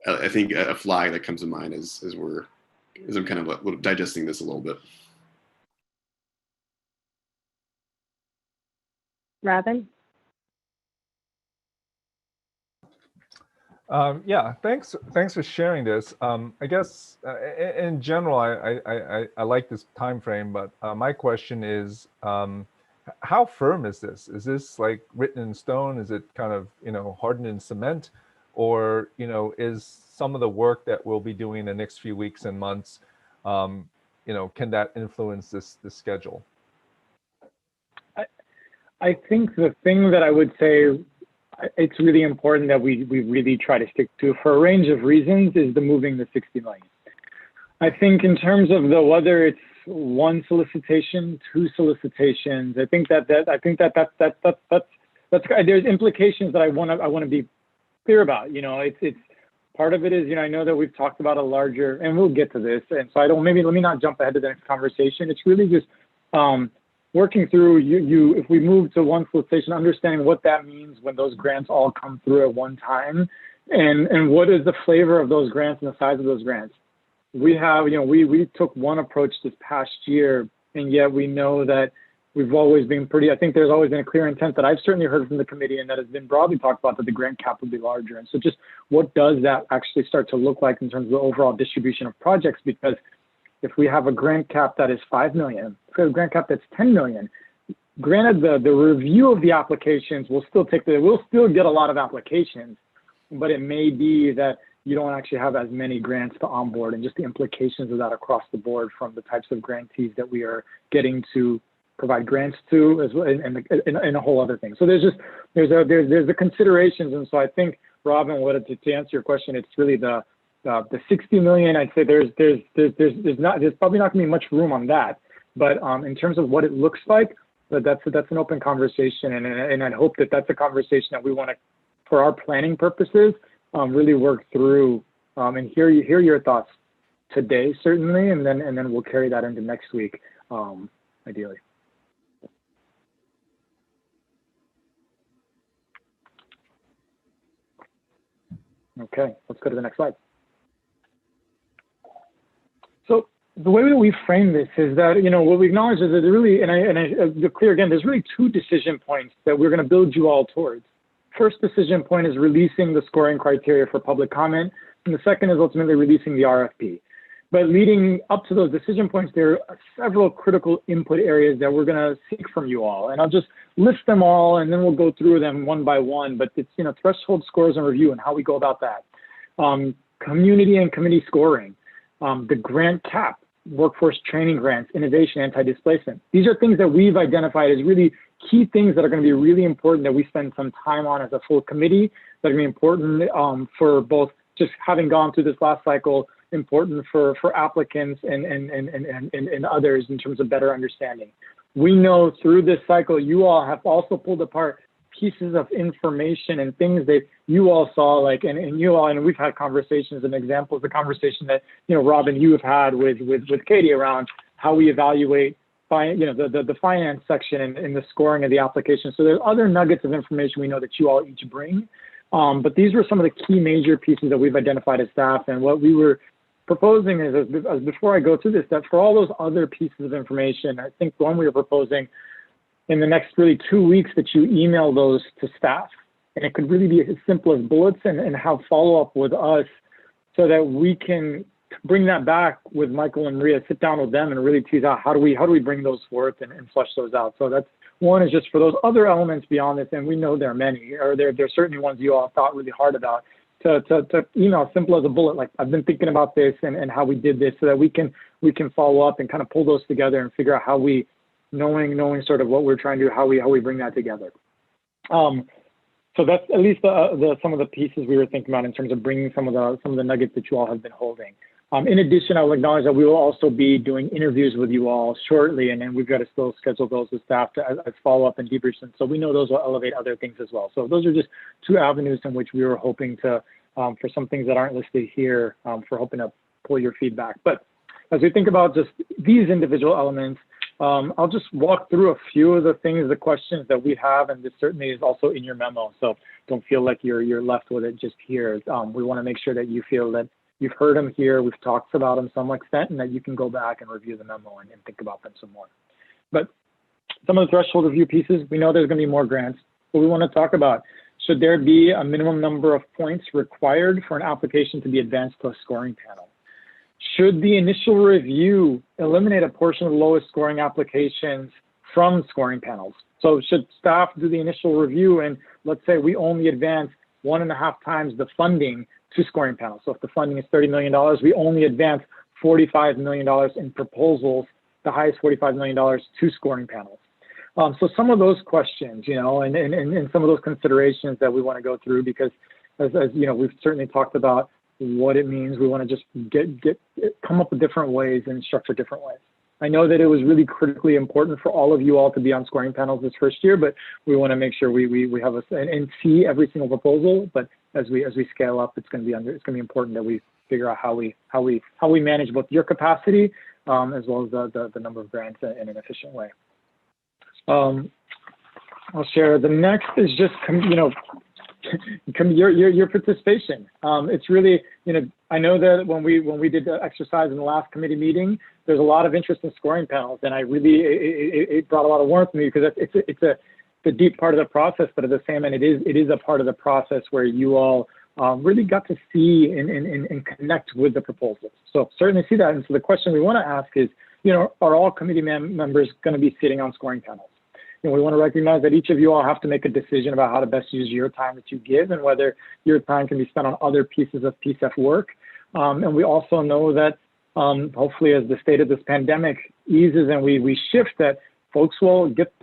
I think, a flag that comes to mind as I'm kind of digesting this a little bit. Robin? Yeah, thanks for sharing this. I guess in general, I like this time frame, but my question is, how firm is this? Is this like written in stone? Is it kind of hardened in cement, or is some of the work that we'll be doing the next few weeks and months, can that influence this schedule? I think the thing that I would say it's really important that we really try to stick to, for a range of reasons, is the moving the 60 million. I think in terms of whether it's 1 solicitation, 2 solicitations, I think that's there's implications that I want to be clear about. It's part of it is, I know that we've talked about a larger, and we'll get to this, and so let me not jump ahead to the next conversation. It's really just working through if we move to 1 solicitation, understanding what that means when those grants all come through at one time, and what is the flavor of those grants and the size of those grants. We have, we took one approach this past year, and yet we know that we've always been I think there's always been a clear intent that I've certainly heard from the committee and that has been broadly talked about, that the grant cap would be larger. And so just what does that actually start to look like in terms of the overall distribution of projects? Because if we have a grant cap that is 5 million, if we have a grant cap that's 10 million, granted the review of the applications will still we'll still get a lot of applications, but it may be that you don't actually have as many grants to onboard, and just the implications of that across the board from the types of grantees that we are getting to provide grants to, as well, and a whole other thing. So there's the considerations, and so I think, Robin, to answer your question, it's really the 60 million. I'd say there's probably not going to be much room on that, but in terms of what it looks like, that's an open conversation, and I hope that that's a conversation that we want to, for our planning purposes, really work through and hear your thoughts today, certainly, and then we'll carry that into next week, ideally. Okay, let's go to the next slide. So the way that we frame this is that, what we acknowledge is that there really, to clear again, there's really two decision points that we're going to build you all towards. First decision point is releasing the scoring criteria for public comment, and the second is ultimately releasing the RFP. But leading up to those decision points, there are several critical input areas that we're going to seek from you all. And I'll just list them all, and then we'll go through them one by one. But it's, threshold scores and review and how we go about that. Community and committee scoring, the grant cap, workforce training grants, innovation, anti-displacement. These are things that we've identified as really key things that are going to be really important that we spend some time on as a full committee, that are going to be important for both just having gone through this last cycle, important for applicants and others in terms of better understanding. We know through this cycle, you all have also pulled apart pieces of information and things that you all saw, and we've had conversations and examples of conversation that, Robin, you have had with Katie around how we evaluate the finance section and the scoring of the application. So there's other nuggets of information we know that you all each bring. But these were some of the key major pieces that we've identified as staff. And what we were proposing is, as before I go through this, that for all those other pieces of information, I think one we were proposing in the next really 2 weeks that you email those to staff. And it could really be as simple as bullets and have follow-up with us so that we can bring that back with Michael and Maria, sit down with them and really tease out how do we bring those forth and flesh those out. So that's one, is just for those other elements beyond this, and we know there are many, or there are certainly ones you all thought really hard about, to email simple as a bullet, like I've been thinking about this and how we did this, so that we can follow up and kind of pull those together and figure out how we, knowing sort of what we're trying to do, how we bring that together. So that's at least some of the pieces we were thinking about in terms of bringing some of the nuggets that you all have been holding. In addition, I will acknowledge that we will also be doing interviews with you all shortly, and then we've got to still schedule those with staff as follow-up and debriefs. And so we know those will elevate other things as well. So those are just two avenues in which we were hoping to, for some things that aren't listed here, for hoping to pull your feedback. But as we think about just these individual elements, I'll just walk through a few of the things, the questions that we have, and this certainly is also in your memo. So don't feel like you're left with it just here. We want to make sure that you feel that you've heard them here, we've talked about them to some extent, and that you can go back and review the memo and think about them some more. But some of the threshold review pieces, we know there's going to be more grants, but we want to talk about, should there be a minimum number of points required for an application to be advanced to a scoring panel? Should the initial review eliminate a portion of the lowest scoring applications from scoring panels? So should staff do the initial review and let's say we only advance 1.5 times the funding to scoring panels. So if the funding is $30 million, we only advance $45 million in proposals, the highest $45 million to scoring panels. So some of those questions, and some of those considerations that we want to go through, because as we've certainly talked about what it means. We want to just come up with different ways and structure different ways. I know that it was really critically important for all of you all to be on scoring panels this first year, but we want to make sure we have and see every single proposal. But as we scale up, it's going to be important that we figure out how we manage both your capacity as well as the number of grants in an efficient way. I'll share. The next is just your participation. It's really, I know that when we did the exercise in the last committee meeting, there's a lot of interest in scoring panels, and it brought a lot of warmth to me because it's a deep part of the process, but at the same end, it is a part of the process where you all really got to see and connect with the proposals. So certainly see that. And so the question we want to ask is, are all committee members going to be sitting on scoring panels? We want to recognize that each of you all have to make a decision about how to best use your time that you give and whether your time can be spent on other pieces of PCEF work. And we also know that hopefully as the state of this pandemic eases and we shift, that folks will get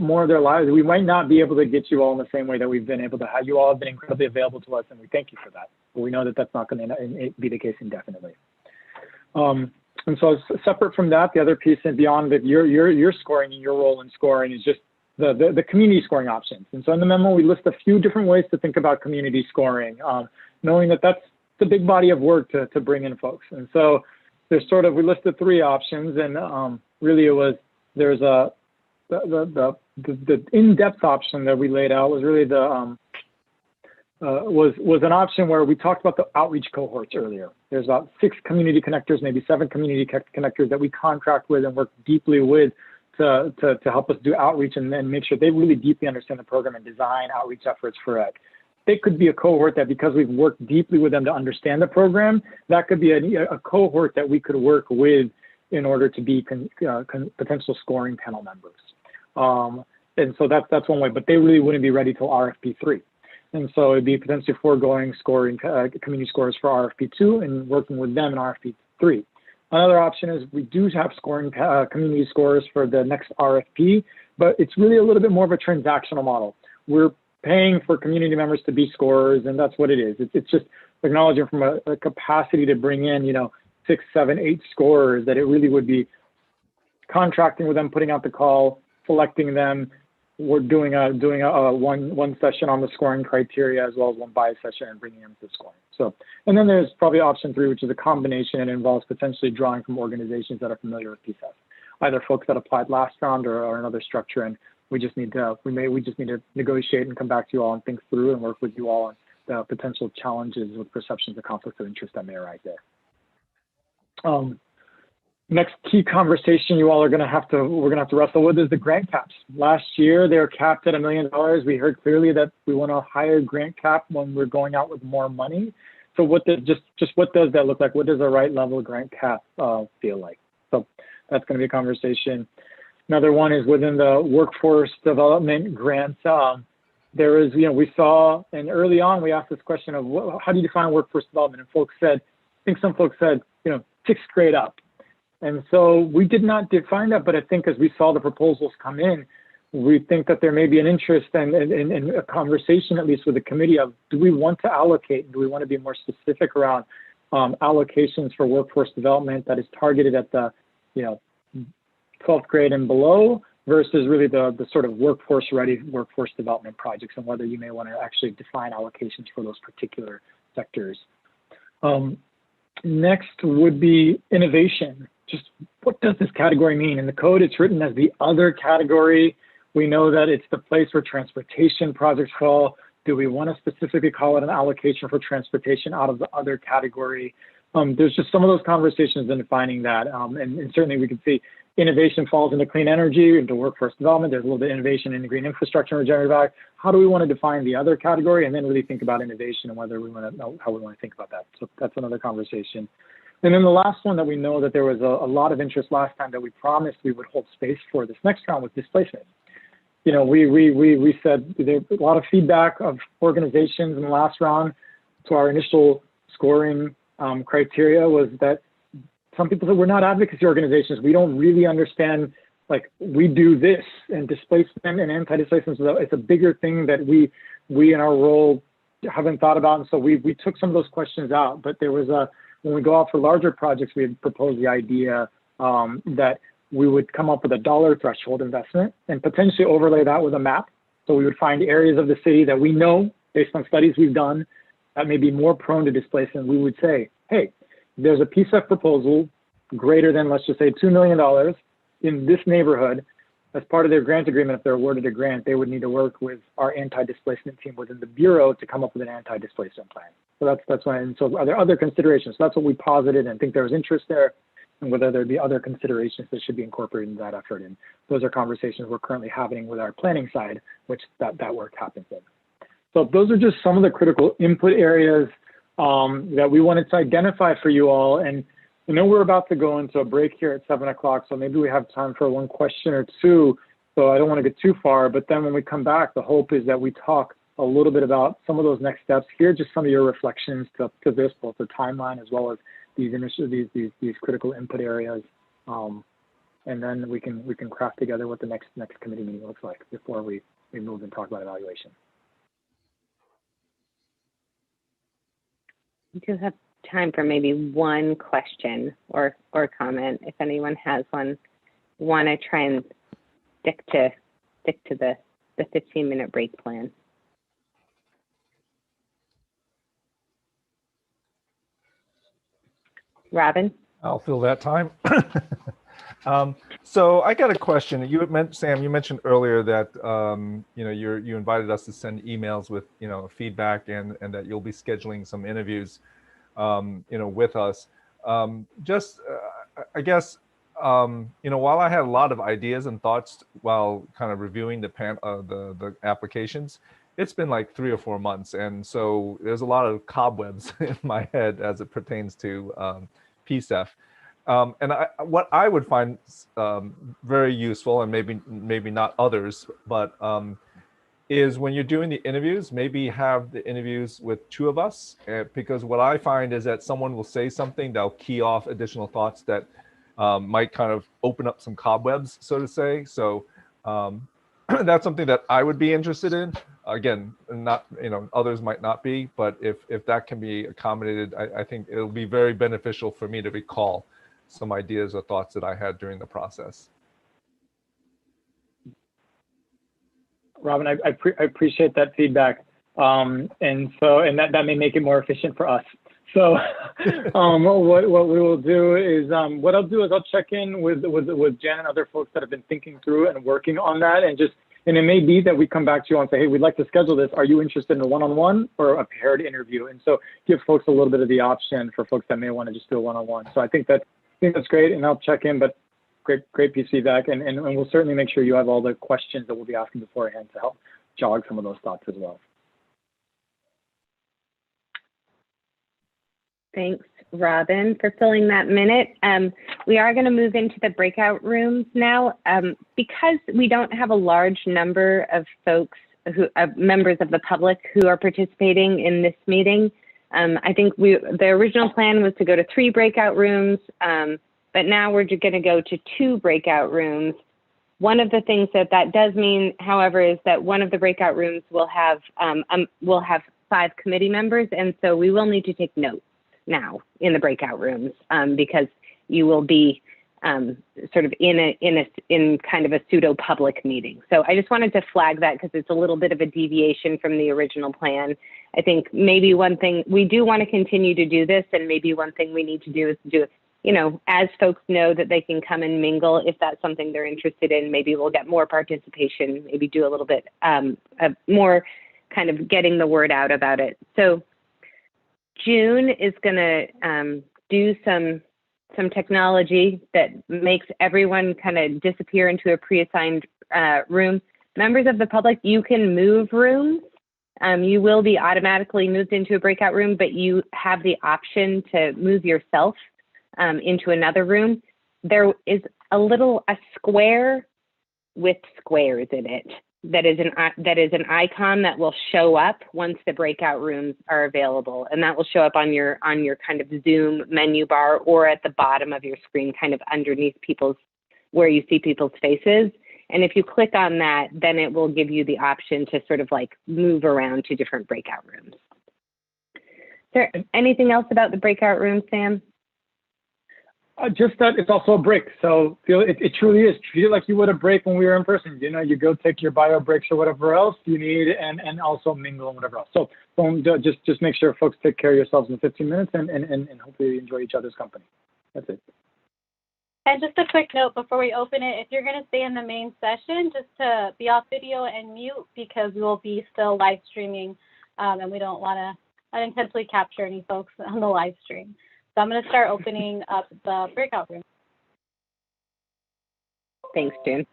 more of their lives. We might not be able to get you all in the same way that we've been able to have. You all have been incredibly available to us, and we thank you for that. But we know that that's not going to be the case indefinitely. And so separate from that, the other piece and beyond that, your scoring and your role in scoring is just the community scoring options. And so in the memo, we list a few different ways to think about community scoring. knowing that that's the big body of work to bring in folks. And so there's sort of, we listed 3 options, and really it was, there's the in-depth option that we laid out was really the, was an option where we talked about the outreach cohorts earlier. There's about 6 community connectors, maybe 7 community connectors that we contract with and work deeply with to help us do outreach and then make sure they really deeply understand the program and design outreach efforts for it. They could be a cohort that, because we've worked deeply with them to understand the program, that could be a cohort that we could work with in order to be potential scoring panel members. And so that's one way, but they really wouldn't be ready till RFP3. And so it'd be potentially foregoing scoring community scores for RFP2 and working with them in RFP3. Another option is we do have scoring community scores for the next RFP, but it's really a little bit more of a transactional model. We're paying for community members to be scorers, and that's what it is. It's just acknowledging from a capacity to bring in, 6, 7, 8 scorers, that it really would be contracting with them, putting out the call, selecting them. We're doing one session on the scoring criteria as well as one bias session and bringing them to scoring. So, and then there's probably option 3, which is a combination and involves potentially drawing from organizations that are familiar with PCEF, either folks that applied last round or another structure. And we just need to negotiate and come back to you all and think through and work with you all on the potential challenges with perceptions of conflicts of interest that may arise there. Next key conversation you all are we're gonna have to wrestle with is the grant caps. Last year, they were capped at $1 million. We heard clearly that we want a higher grant cap when we're going out with more money. So what does what does that look like? What does the right level of grant cap feel like? So that's gonna be a conversation. Another one is within the workforce development grants. There is, we saw, and early on we asked this question of how do you define workforce development? And folks said, I think some folks said, 6th grade up. And so we did not define that, but I think as we saw the proposals come in, we think that there may be an interest and a conversation, at least with the committee, of do we want to allocate, do we want to be more specific around allocations for workforce development that is targeted at the 12th grade and below versus really the sort of workforce ready workforce development projects, and whether you may want to actually define allocations for those particular sectors. Next would be innovation. Just what does this category mean? In the code, it's written as the other category. We know that it's the place where transportation projects fall. Do we want to specifically call it an allocation for transportation out of the other category? There's just some of those conversations in defining that. And certainly we can see innovation falls into clean energy, into workforce development. There's a little bit of innovation in green infrastructure and regenerative value. How do we want to define the other category, and then really think about innovation and whether we want to know how we want to think about that? So that's another conversation. And then the last one that we know that there was a lot of interest last time that we promised we would hold space for this next round was displacement. We said there's a lot of feedback of organizations in the last round to our initial scoring criteria was that some people said we're not advocacy organizations. We don't really understand, like, we do this, and displacement and anti-displacement, it's a bigger thing that we in our role haven't thought about. And so we took some of those questions out, but there was when we go out for larger projects, we had proposed the idea that we would come up with a dollar threshold investment and potentially overlay that with a map. So we would find areas of the city that we know, based on studies we've done, that may be more prone to displacement. We would say, hey, there's a PCEF proposal greater than, let's just say, $2 million in this neighborhood. As part of their grant agreement, if they're awarded a grant, they would need to work with our anti-displacement team within the Bureau to come up with an anti-displacement plan. So that's why, and so are there other considerations? So that's what we posited and think there was interest there, and whether there'd be other considerations that should be incorporated in that effort. And those are conversations we're currently having with our planning side, which that work happens in. So those are just some of the critical input areas that we wanted to identify for you all. And I know we're about to go into a break here at 7 o'clock, so maybe we have time for one question or two. So I don't want to get too far, but then when we come back, the hope is that we talk a little bit about some of those next steps here, just some of your reflections to this, both the timeline as well as these critical input areas. And then we can craft together what the next committee meeting looks like before we move and talk about evaluation. We do have time for maybe one question or comment. If anyone has one, want to try and stick to the 15-minute break plan. Robin? I'll fill that time. So I got a question. You meant, Sam, you mentioned earlier that you invited us to send emails with feedback and that you'll be scheduling some interviews with us. I guess while I had a lot of ideas and thoughts while kind of reviewing the applications, it's been like 3 or 4 months, and so there's a lot of cobwebs in my head as it pertains to PCEF. And what I would find very useful, and maybe not others, but is when you're doing the interviews, maybe have the interviews with 2 of us, because what I find is that someone will say something, they'll key off additional thoughts that might kind of open up some cobwebs, so to say. So that's something that I would be interested in. Again, not others might not be, but if that can be accommodated, I think it'll be very beneficial for me to recall some ideas or thoughts that I had during the process. Robin, I appreciate that feedback, and that may make it more efficient for us. So what we will do is I'll check in with Jen and other folks that have been thinking through and working on that, and it may be that we come back to you and say, hey, we'd like to schedule this. Are you interested in a one-on-one or a paired interview? And so give folks a little bit of the option for folks that may want to just do a one-on-one. So I think that's great, and I'll check in, but great piece of feedback, and we'll certainly make sure you have all the questions that we'll be asking beforehand to help jog some of those thoughts as well. Thanks, Robin, for filling that minute. We are going to move into the breakout rooms now. Because we don't have a large number of folks, members of the public who are participating in this meeting, I think the original plan was to go to 3 breakout rooms, but now we're going to go to 2 breakout rooms. One of the things that does mean, however, is that one of the breakout rooms will have 5 committee members, and so we will need to take notes now in the breakout rooms because you will be sort of in kind of a pseudo public meeting. So I just wanted to flag that because it's a little bit of a deviation from the original plan. I think maybe one thing we do want to continue to do this, and maybe one thing we need to do is as folks know that they can come and mingle, if that's something they're interested in, maybe we'll get more participation, maybe do a little bit more kind of getting the word out about it. So June is going to do some technology that makes everyone kind of disappear into a pre-assigned room. Members of the public, you can move rooms. You will be automatically moved into a breakout room, but you have the option to move yourself into another room. There is a square with squares in it that is an icon that will show up once the breakout rooms are available, and that will show up on your kind of Zoom menu bar or at the bottom of your screen, kind of underneath where you see people's faces. And if you click on that, then it will give you the option to sort of like move around to different breakout rooms. Is there anything else about the breakout room, Sam? Just that it's also a break. So it truly is. Treat it like you would a break when we were in person. You go take your bio breaks or whatever else you need, and also mingle and whatever else. So just make sure folks take care of yourselves in 15 minutes and hopefully you enjoy each other's company. That's it. And just a quick note before we open it, if you're going to stay in the main session, just to be off video and mute, because we will be still live streaming, and we don't want to unintentionally capture any folks on the live stream. So I'm going to start opening up the breakout room. Thanks, June.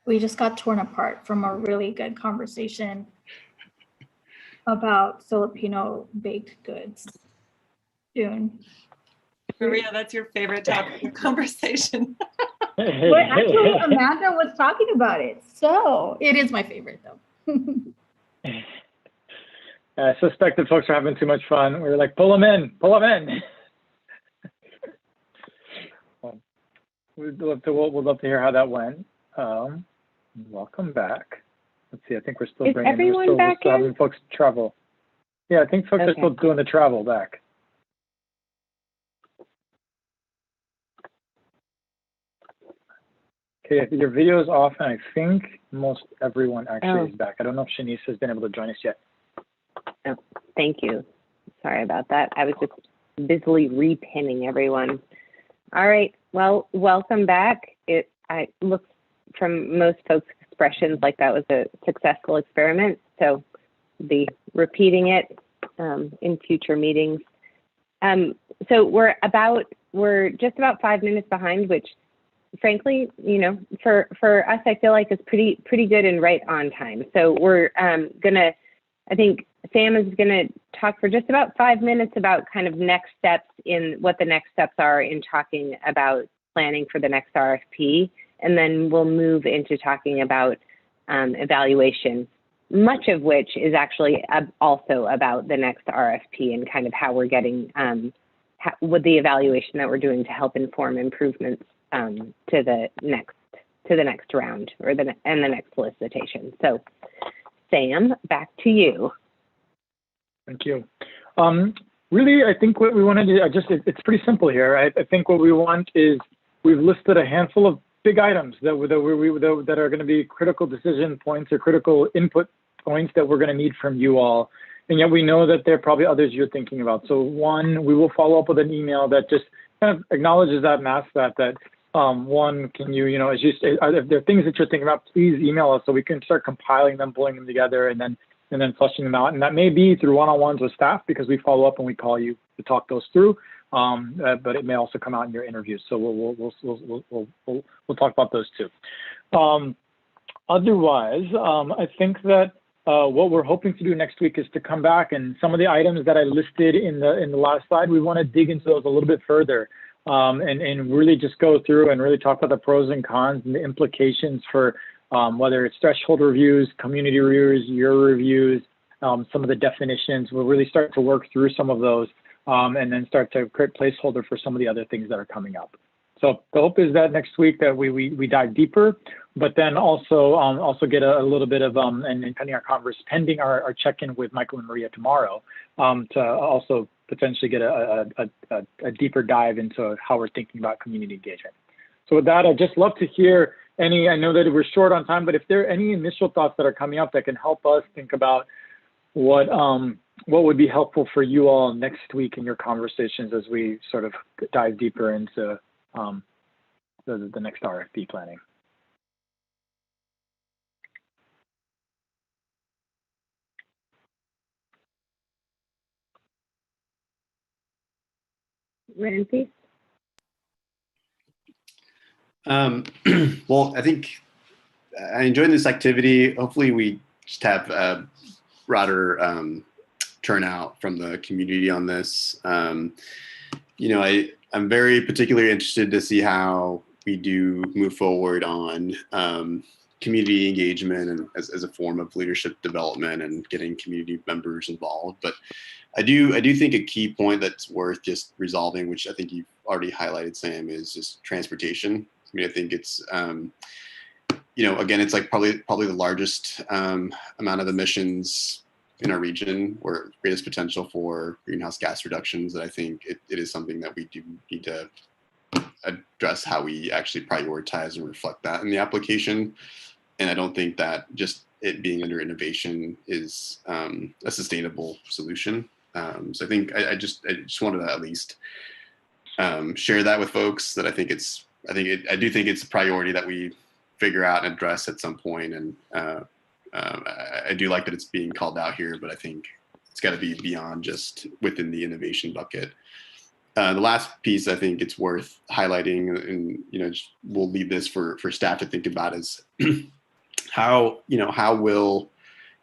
we just got torn apart from a really good conversation about Filipino baked goods. June. Maria, that's your favorite topic of conversation. But actually, Amanda was talking about it. So it is my favorite though. I suspect that folks are having too much fun. We were like, pull them in, pull them in. We'd love to hear how that went. Welcome back. Let's see. I think we're still we're still having folks travel. Yeah, I think folks are still doing the travel back. Okay, your video is off, and I think most everyone actually is back. I don't know if Shanice has been able to join us yet. Oh, thank you. Sorry about that. I was just busily repinning everyone. All right. Well, welcome back. I looked from most folks' expressions like that was a successful experiment. So we'll be repeating it in future meetings. So we're just about 5 minutes behind, which frankly, you know, for us, I feel like it's pretty good and right on time. So we're I think Sam is gonna talk for just about 5 minutes about kind of next steps in what the next steps are in talking about planning for the next RFP. And then we'll move into talking about evaluation, much of which is actually also about the next RFP and kind of how we're getting with the evaluation that we're doing to help inform improvements to the next round or the next solicitation. So Sam, back to you. Thank you. Really, I think what we want to do, it's pretty simple here. I think what we want is, we've listed a handful of big items that are going to be critical decision points or critical input points that we're going to need from you all. And yet we know that there are probably others you're thinking about. So one, we will follow up with an email that just kind of acknowledges that one, can you, if there are things that you're thinking about, please email us so we can start compiling them, pulling them together, and then fleshing them out. And that may be through one-on-ones with staff, because we follow up and we call you to talk those through. But it may also come out in your interviews. So we'll talk about those too. Otherwise, I think that what we're hoping to do next week is to come back, and some of the items that I listed in the last slide, we want to dig into those a little bit further. And really just go through and really talk about the pros and cons and the implications for whether it's threshold reviews, community reviews, your reviews, some of the definitions. We'll really start to work through some of those and then start to create placeholder for some of the other things that are coming up. So the hope is that next week that we dive deeper, but then also get a little bit of, and pending our check-in with Michael and Maria tomorrow, to also potentially get a deeper dive into how we're thinking about community engagement. So with that, I'd just love to hear I know that we're short on time, but if there are any initial thoughts that are coming up that can help us think about what would be helpful for you all next week in your conversations as we sort of dive deeper into the next RFP planning. Grantee? Well, I think I enjoyed this activity. Hopefully we just have a broader turnout from the community on this. I'm very particularly interested to see how we do move forward on community engagement and as a form of leadership development and getting community members involved. But I do think a key point that's worth just resolving, which I think you've already highlighted, Sam, is just transportation. I mean, I think it's, again, it's like probably the largest amount of emissions in our region, where greatest potential for greenhouse gas reductions. That I think it is something that we do need to address, how we actually prioritize and reflect that in the application. And I don't think that just it being under innovation is a sustainable solution. So I think I just wanted to at least share that with folks, that I do think it's a priority that we figure out and address at some point. And I do like that it's being called out here, but I think it's got to be beyond just within the innovation bucket. The last piece I think it's worth highlighting, and we'll leave this for staff to think about, is how will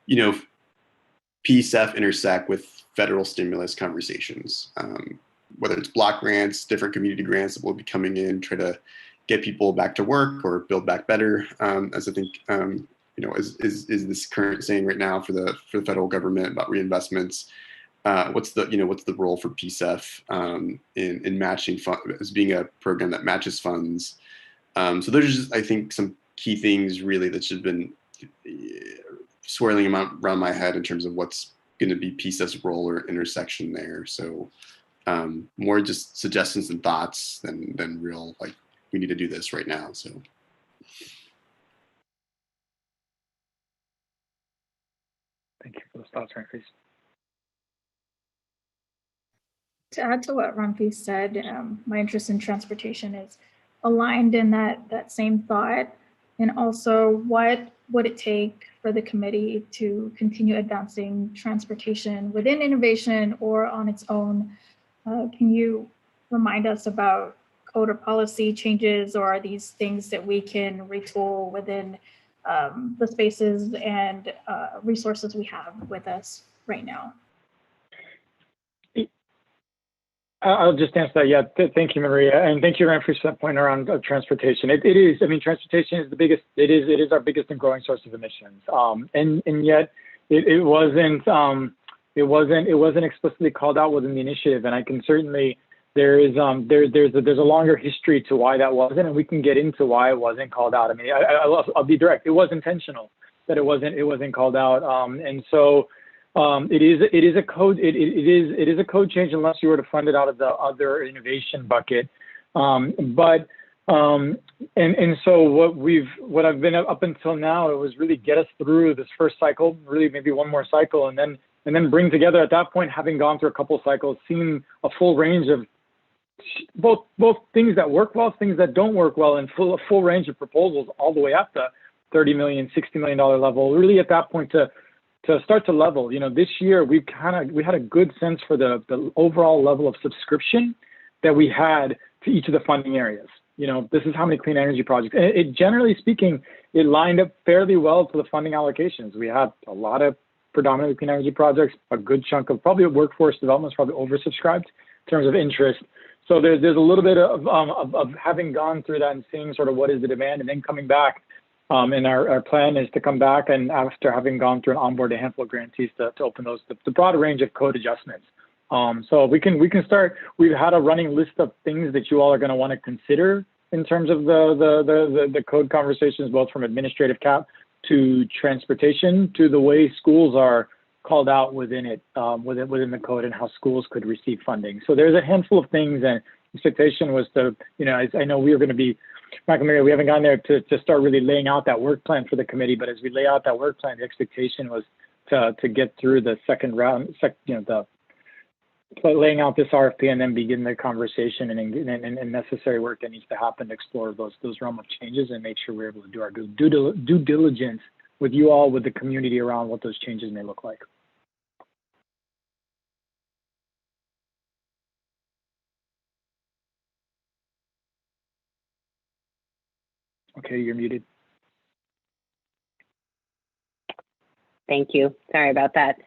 PCEF intersect with federal stimulus conversations, whether it's block grants, different community grants that will be coming in, try to get people back to work or build back better, as I think is this current saying right now for the federal government about reinvestments. What's the role for PCEF in matching as being a program that matches funds? So there's just, I think, some key things really that should have been swirling around my head in terms of what's going to be PCEF's role or intersection there. So more just suggestions and thoughts than real, like, we need to do this right now. So. Thank you for those thoughts, Ramfis. To add to what Ramfis said, my interest in transportation is aligned in that same thought. And also, what would it take for the committee to continue advancing transportation within innovation or on its own? Can you remind us about code or policy changes, or are these things that we can retool within the spaces and resources we have with us right now? I'll just answer that. Yeah, thank you, Maria, and thank you, Ramfis, for that point around transportation. It is. I mean, transportation is the biggest. It is our biggest and growing source of emissions. And yet it wasn't explicitly called out within the initiative. And I can certainly there's a longer history to why that wasn't, and we can get into why it wasn't called out. I mean, I'll be direct. It was intentional that it wasn't called out. And so. It is a code. It is a code change unless you were to fund it out of the other innovation bucket. And so what I've been up until now, it was really get us through this first cycle, really maybe one more cycle, and then bring together at that point, having gone through a couple of cycles, seen a full range of both things that work well, things that don't work well, and a full range of proposals all the way up to $30 million, $60 million level. Really at that point to start to level, this year we had a good sense for the overall level of subscription that we had to each of the funding areas. This is how many clean energy projects, and it generally speaking, it lined up fairly well to the funding allocations. We had a lot of predominantly clean energy projects, a good chunk of probably workforce development is probably oversubscribed in terms of interest. So there's a little bit of having gone through that and seeing sort of what is the demand, and then coming back. And our plan is to come back, and after having gone through and onboard a handful of grantees to open the broad range of code adjustments. So we can start. We've had a running list of things that you all are going to want to consider in terms of the code conversations, both from administrative cap to transportation to the way schools are called out within it, within the code, and how schools could receive funding. So there's a handful of things, and the expectation was to, I know we are going to be. Maria, we haven't gone there to start really laying out that work plan for the committee, but as we lay out that work plan, the expectation was to get through the second round, laying out this RFP and then begin the conversation and necessary work that needs to happen to explore those realm of changes and make sure we're able to do our due diligence with you all, with the community around what those changes may look like. Okay, you're muted. Thank you. Sorry about that.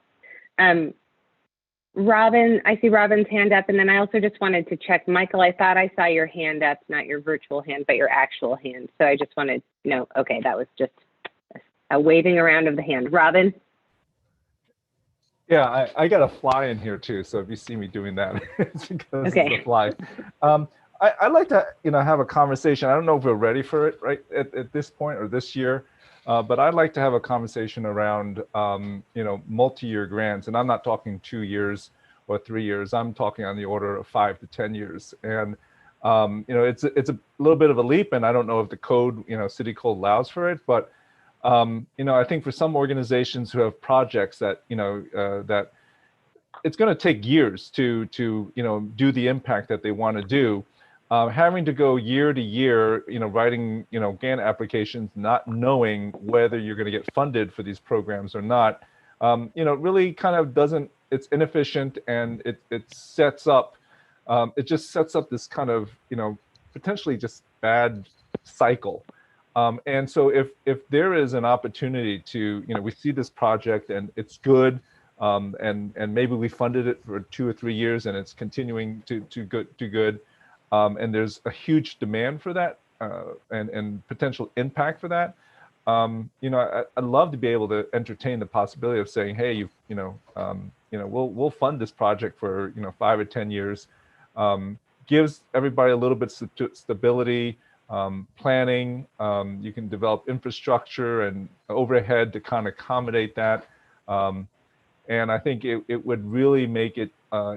Robin, I see Robin's hand up, and then I also just wanted to check. Michael, I thought I saw your hand up, not your virtual hand, but your actual hand. So I just wanted to know, okay, that was just a waving around of the hand. Robin? Yeah, I got a fly in here too. So if you see me doing that, it's because okay. It's a fly. I'd like to, have a conversation. I don't know if we're ready for it right at this point or this year, but I'd like to have a conversation around, multi-year grants. And I'm not talking 2 years or 3 years. I'm talking on the order of 5 to 10 years. And, it's a little bit of a leap, and I don't know if the code, city code allows for it, but, I think for some organizations who have projects that, that it's going to take years to do the impact that they want to do. Having to go year to year, writing, grant applications, not knowing whether you're going to get funded for these programs or not, really kind of doesn't, it's inefficient, and it sets up, it just sets up this kind of, potentially just bad cycle. And so if there is an opportunity to, we see this project and it's good, and maybe we funded it for 2 or 3 years and it's continuing to good, and there's a huge demand for that, and potential impact for that. I'd love to be able to entertain the possibility of saying, hey, we'll fund this project for 5 or 10 years, gives everybody a little bit stability, planning. You can develop infrastructure and overhead to kind of accommodate that, and I think it would really make it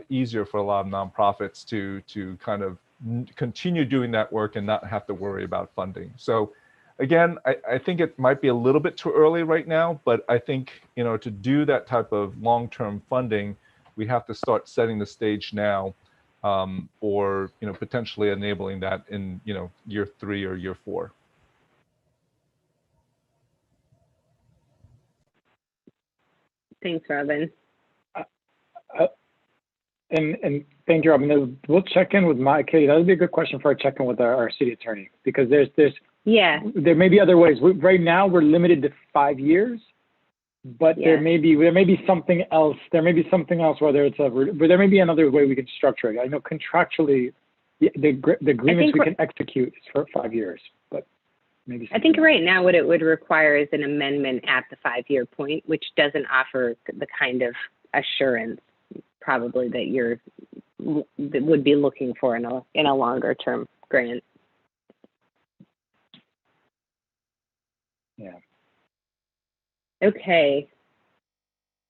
easier for a lot of nonprofits to kind of continue doing that work and not have to worry about funding. So again, I think it might be a little bit too early right now, but I think, to do that type of long-term funding, we have to start setting the stage now, or, potentially enabling that in, year 3 or year 4. Thanks, Robin. And thank you, Robin. We'll check in with Katie. That would be a good question for a check-in with our city attorney, because there may be other ways. Right now, we're limited to 5 years, but there may be something else. There may be something else, but there may be another way we can structure it. I know contractually, the agreements we can execute is for 5 years, but maybe. I think right now what it would require is an amendment at the 5-year point, which doesn't offer the kind of assurance probably that would be looking for in a longer term grant. Yeah. Okay.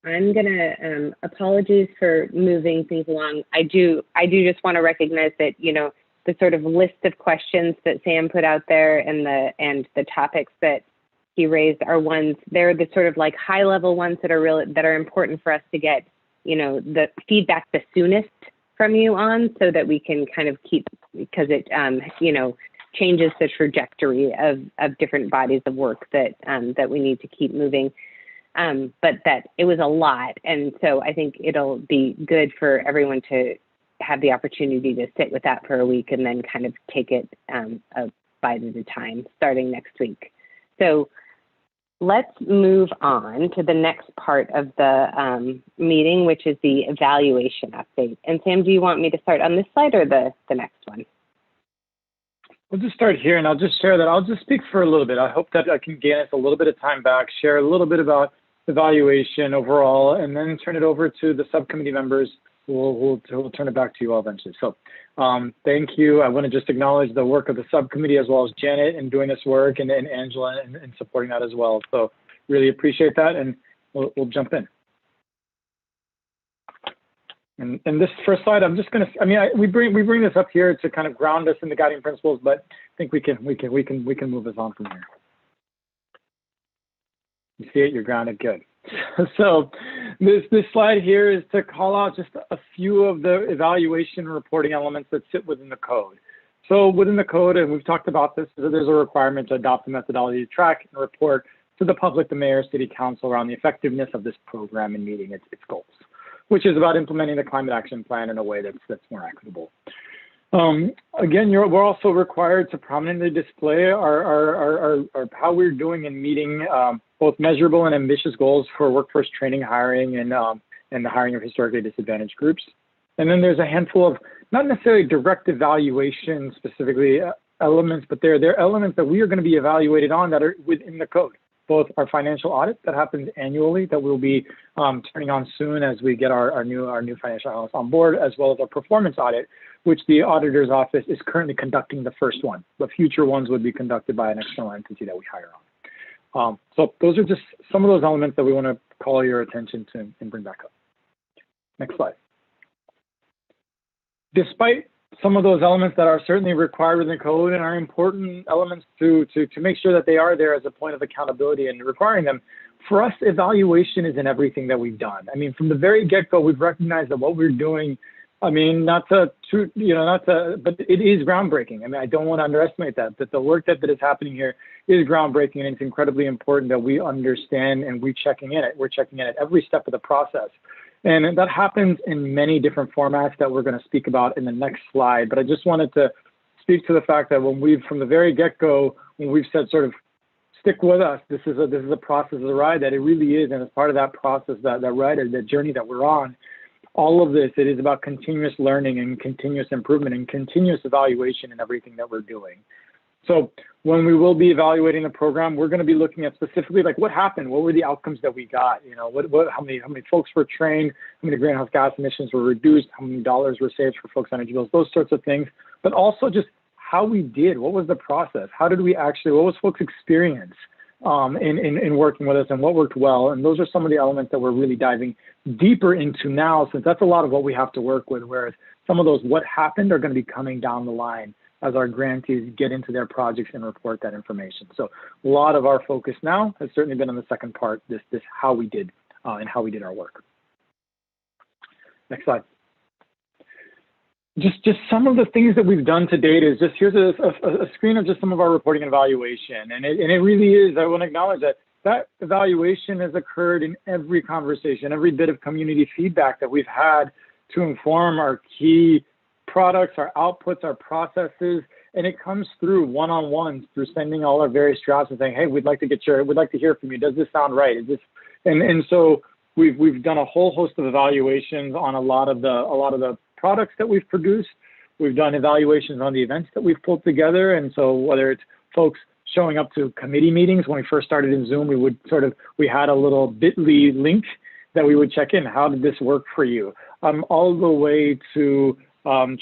I'm gonna apologies for moving things along. I do just want to recognize that the sort of list of questions that Sam put out there and the topics that he raised are ones. They're the sort of like high level ones that are important for us to get the feedback the soonest from you on, so that we can kind of keep, because it changes the trajectory of different bodies of work that we need to keep moving. But that it was a lot. And so I think it'll be good for everyone to have the opportunity to sit with that for a week and then kind of take it a bite at a time starting next week. So let's move on to the next part of the meeting, which is the evaluation update. And Sam, do you want me to start on this slide or the next one? We'll just start here, and I'll just share that. I'll just speak for a little bit. I hope that I can gain us a little bit of time back, share a little bit about evaluation overall, and then turn it over to the subcommittee members. We'll turn it back to you all eventually. So thank you. I want to just acknowledge the work of the subcommittee, as well as Janet in doing this work, and Angela in supporting that as well. So really appreciate that, and we'll jump in. And this first slide, I'm just going to, we bring this up here to kind of ground us in the guiding principles, but I think we can move us on from here. You see it, you're grounded, good. So this slide here is to call out just a few of the evaluation reporting elements that sit within the code. So within the code, and we've talked about this, there's a requirement to adopt a methodology to track and report to the public, the mayor, city council, around the effectiveness of this program and meeting its goals, which is about implementing the climate action plan in a way that's more equitable. Again, we're also required to prominently display our how we're doing in meeting both measurable and ambitious goals for workforce training, hiring, and the hiring of historically disadvantaged groups. And then there's a handful of not necessarily direct evaluation specifically elements, but they're elements that we are going to be evaluated on that are within the code. Both our financial audit that happens annually, that we'll be turning on soon as we get our new financial analyst on board, as well as our performance audit, which the auditor's office is currently conducting the first one. The future ones would be conducted by an external entity that we hire on. So those are just some of those elements that we want to call your attention to and bring back up. Next slide. Despite some of those elements that are certainly required within the code and are important elements to make sure that they are there as a point of accountability and requiring them, for us, evaluation is in everything that we've done. I mean, from the very get-go, we've recognized that what we're doing, I mean, but it is groundbreaking. I mean, I don't want to underestimate that the work that is happening here is groundbreaking, and it's incredibly important that we understand and we're checking in at every step of the process. And that happens in many different formats that we're going to speak about in the next slide. But I just wanted to speak to the fact that from the very get-go, when we've said sort of stick with us, this is a process of the ride, that it really is, and as part of that process, that ride, or that journey that we're on, all of this, it is about continuous learning and continuous improvement and continuous evaluation in everything that we're doing. So when we will be evaluating the program, we're going to be looking at specifically like what happened, what were the outcomes that we got, you know, how many folks were trained, how many greenhouse gas emissions were reduced, how many dollars were saved for folks' energy bills, those sorts of things, but also just how we did, what was the process, how did we actually, what was folks' experience in working with us, and what worked well. And those are some of the elements that we're really diving deeper into now, since that's a lot of what we have to work with, whereas some of those what happened are going to be coming down the line as our grantees get into their projects and report that information. So a lot of our focus now has certainly been on the second part, this how we did and how we did our work. Next slide. Just some of the things that we've done to date is just, here's a screen of just some of our reporting and evaluation. And it really is, I want to acknowledge that evaluation has occurred in every conversation, every bit of community feedback that we've had to inform our key products, our outputs, our processes, and it comes through one-on-ones, through sending all our various drafts and saying, hey, we'd like to hear from you. Does this sound right? Is this, and so we've done a whole host of evaluations on a lot of the products that we've produced. We've done evaluations on the events that we've pulled together. And so whether it's folks showing up to committee meetings, when we first started in Zoom, we had a little bit.ly link that we would check in. How did this work for you? All the way to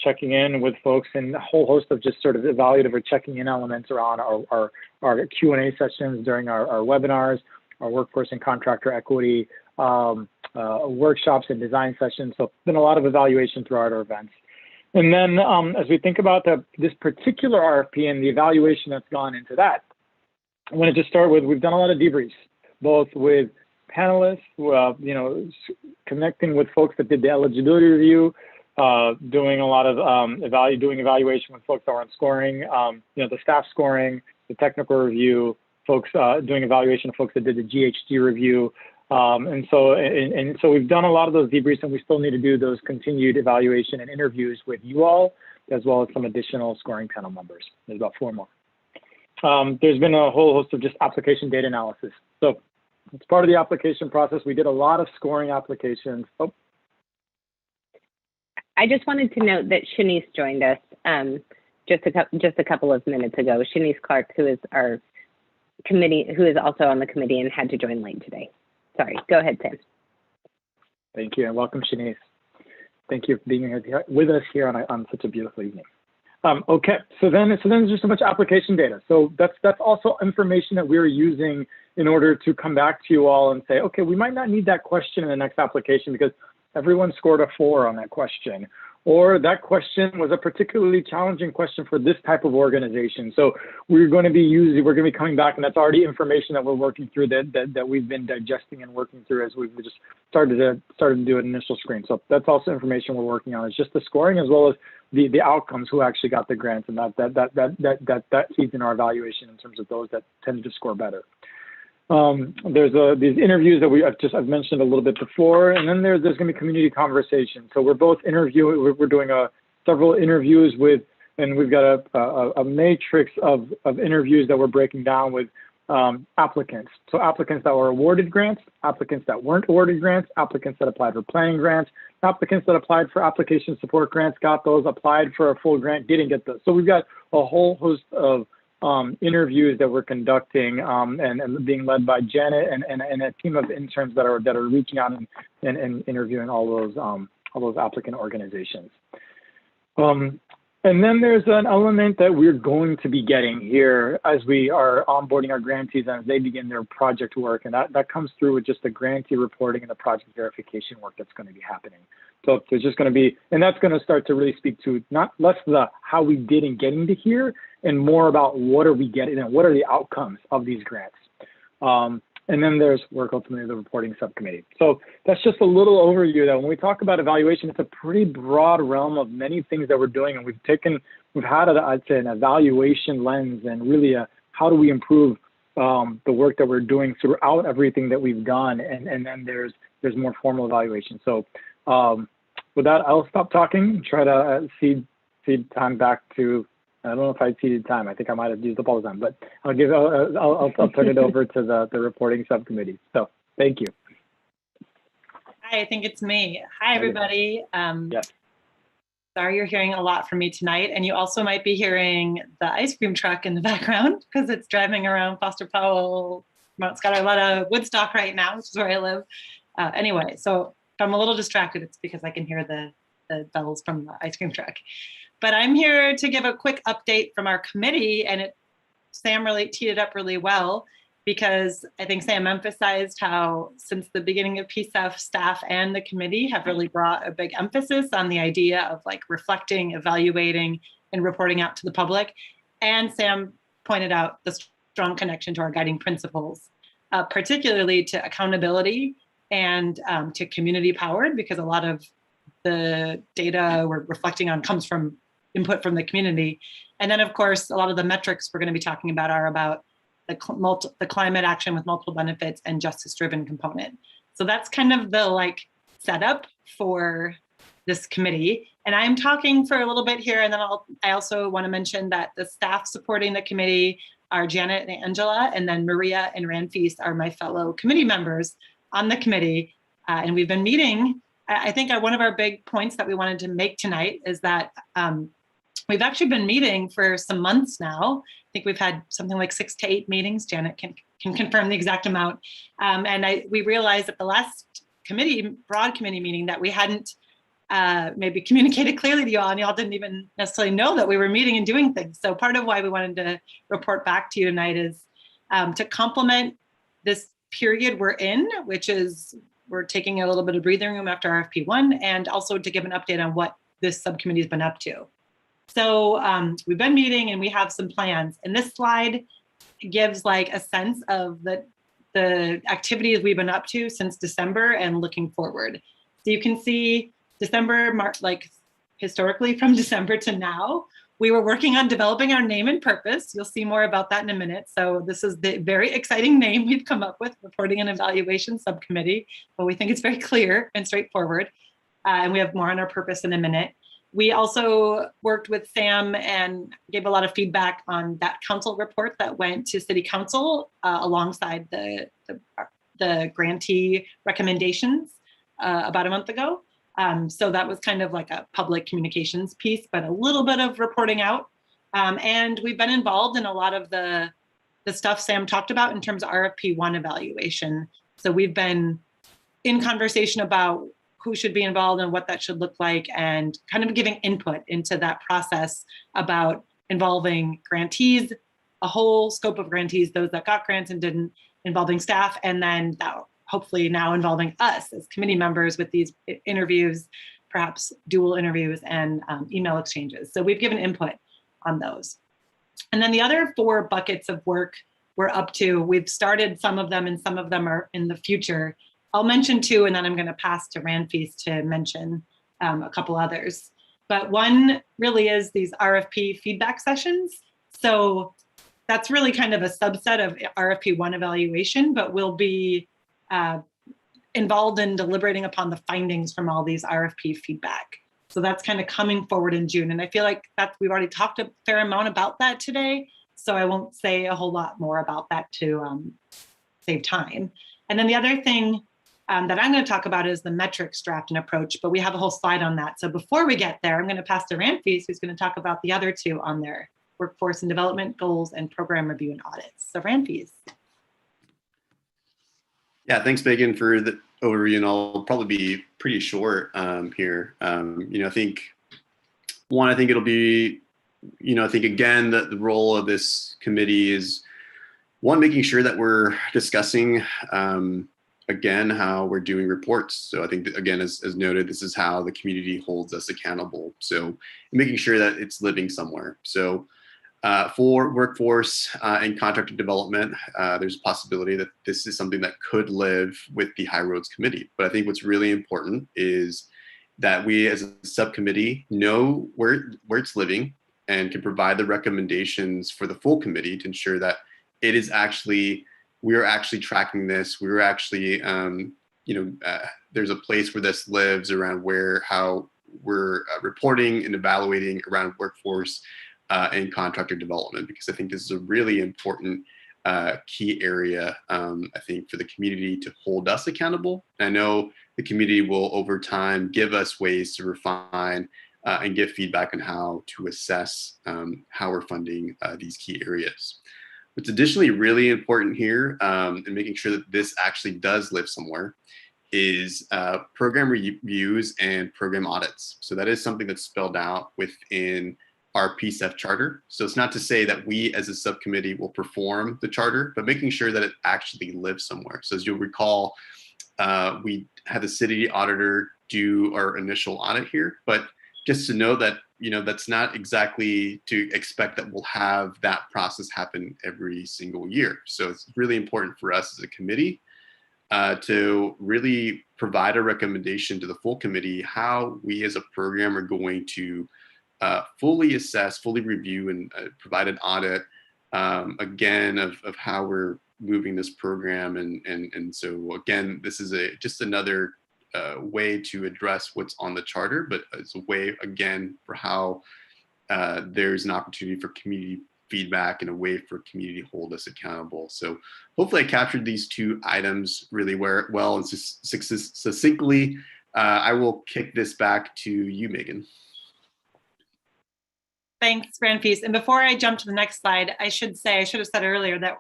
checking in with folks, and a whole host of just sort of evaluative or checking in elements around our Q&A sessions during our webinars, our workforce and contractor equity workshops and design sessions. So been a lot of evaluation throughout our events. And then as we think about this particular RFP and the evaluation that's gone into that, I want to just start with, we've done a lot of debriefs, both with panelists, you know, connecting with folks that did the eligibility review, doing a lot of doing evaluation with folks that were on scoring, you know, the staff scoring, the technical review, folks doing evaluation of folks that did the GHG review. And so we've done a lot of those debriefs, and we still need to do those continued evaluation and interviews with you all, as well as some additional scoring panel members. There's about 4 more. There's been a whole host of just application data analysis. So it's part of the application process. We did a lot of scoring applications. Oh. I just wanted to note that Shanice joined us just a couple of minutes ago. Shanice Clark, who is our committee, who is also on the committee and had to join late today. Sorry, go ahead, Sam. Thank you, and welcome, Shanice. Thank you for being here with us here on such a beautiful evening. Okay, so then there's just so much application data. So that's also information that we're using in order to come back to you all and say, okay, we might not need that question in the next application because everyone scored a 4 on that question, or that question was a particularly challenging question for this type of organization. So we're going to be coming back, and that's already information that we're working through that we've been digesting and working through as we've just started to do an initial screen. So that's also information we're working on. It's just the scoring as well as the outcomes, who actually got the grants, and that feeds in our evaluation in terms of those that tend to score better. There's these interviews that I've mentioned a little bit before, and then there's going to be community conversation. So we're both interviewing, we're doing several interviews with, and we've got a matrix of interviews that we're breaking down with applicants. So applicants that were awarded grants, applicants that weren't awarded grants, applicants that applied for planning grants, applicants that applied for application support grants, got those, applied for a full grant, didn't get those. So we've got a whole host of interviews that we're conducting and being led by Janet and a team of interns that are reaching out and interviewing all those applicant organizations. And then there's an element that we're going to be getting here as we are onboarding our grantees and as they begin their project work, and that comes through with just the grantee reporting and the project verification work that's going to be happening. So there's just going to be, and that's going to start to really speak to not less the how we did in getting to here, and more about what are we getting and what are the outcomes of these grants. And then there's work ultimately the reporting subcommittee. So that's just a little overview that when we talk about evaluation, it's a pretty broad realm of many things that we're doing, and we've had I'd say an evaluation lens and really how do we improve the work that we're doing throughout everything that we've done, and then there's more formal evaluation. So with that, I'll stop talking and try to cede time back to I don't know if I exceeded time. I think I might have used up all the time, but I'll turn it over to the reporting subcommittee. So thank you. Hi, I think it's me. Hi, everybody. Yes. Sorry you're hearing a lot from me tonight. And you also might be hearing the ice cream truck in the background because it's driving around Foster Powell, Mount Scottaway, Woodstock right now, which is where I live. Anyway, so if I'm a little distracted, it's because I can hear the bells from the ice cream truck. But I'm here to give a quick update from our committee, and Sam really teed it up really well, because I think Sam emphasized how since the beginning of PCEF, staff and the committee have really brought a big emphasis on the idea of like reflecting, evaluating, and reporting out to the public. And Sam pointed out the strong connection to our guiding principles, particularly to accountability and to community powered, because a lot of the data we're reflecting on comes from input from the community. And then of course, a lot of the metrics we're going to be talking about are about the climate action with multiple benefits and justice driven component. So that's kind of the like setup for this committee. And I'm talking for a little bit here, and then I also want to mention that the staff supporting the committee are Janet and Angela, and then Maria and Ranfis are my fellow committee members on the committee. And we've been meeting. I think one of our big points that we wanted to make tonight is that we've actually been meeting for some months now. I think we've had something like 6 to 8 meetings. Janet can confirm the exact amount. And we realized at the last broad committee meeting that we hadn't maybe communicated clearly to you all, and y'all didn't even necessarily know that we were meeting and doing things. So part of why we wanted to report back to you tonight is to complement this period we're in, which is we're taking a little bit of breathing room after RFP1, and also to give an update on what this subcommittee has been up to. So we've been meeting and we have some plans. And this slide gives like a sense of the activities we've been up to since December and looking forward. So you can see December, like historically from December to now, we were working on developing our name and purpose. You'll see more about that in a minute. So this is the very exciting name we've come up with, Reporting and Evaluation Subcommittee. But we think it's very clear and straightforward. And we have more on our purpose in a minute. We also worked with Sam and gave a lot of feedback on that council report that went to City Council alongside the grantee recommendations about a month ago. So that was kind of like a public communications piece, but a little bit of reporting out. And we've been involved in a lot of the stuff Sam talked about in terms of RFP1 evaluation. So we've been in conversation about who should be involved and what that should look like, and kind of giving input into that process about involving grantees, a whole scope of grantees, those that got grants and didn't, involving staff, and then hopefully now involving us as committee members with these interviews, perhaps dual interviews and email exchanges. So we've given input on those. And then the other 4 buckets of work we're up to, we've started some of them and some of them are in the future. I'll mention 2, and then I'm going to pass to Ranfis to mention a couple others. But one really is these RFP feedback sessions. So that's really kind of a subset of RFP1 evaluation, but we'll be involved in deliberating upon the findings from all these RFP feedback. So that's kind of coming forward in June. And I feel like we've already talked a fair amount about that today. So I won't say a whole lot more about that to save time. And then the other thing that I'm going to talk about is the metrics draft and approach, but we have a whole slide on that. So before we get there, I'm going to pass to Ranfis, who's going to talk about the other 2 on their workforce and development goals and program review and audits. So Ranfis. Yeah, thanks, Megan, for the overview, and I'll probably be pretty short here. I think it'll be, I think again that the role of this committee is one, making sure that we're discussing again how we're doing reports. So I think that, again, as noted, this is how the community holds us accountable. So making sure that it's living somewhere. So for workforce and contractor development, there's a possibility that this is something that could live with the High Roads Committee. But I think what's really important is that we as a subcommittee know where it's living and can provide the recommendations for the full committee to ensure that it is actually, we are actually tracking this. We're actually, there's a place where this lives around how we're reporting and evaluating around workforce and contractor development, because I think this is a really important key area, I think, for the community to hold us accountable. And I know the community will, over time, give us ways to refine and give feedback on how to assess how we're funding these key areas. What's additionally really important here, and making sure that this actually does live somewhere, is program reviews and program audits. So that is something that's spelled out within our PCEF charter. So it's not to say that we as a subcommittee will perform the charter, but making sure that it actually lives somewhere. So as you'll recall, we had the city auditor do our initial audit here, but just to know that, that's not exactly to expect that we'll have that process happen every single year. So it's really important for us as a committee to really provide a recommendation to the full committee how we as a program are going to fully assess, fully review, and provide an audit again of how we're moving this program. And so again, this is just another way to address what's on the charter, but it's a way again for how there's an opportunity for community feedback and a way for community to hold us accountable. So hopefully I captured these two items really well and succinctly. I will kick this back to you, Megan. Thanks, Grand Peace. And before I jump to the next slide, I should have said earlier that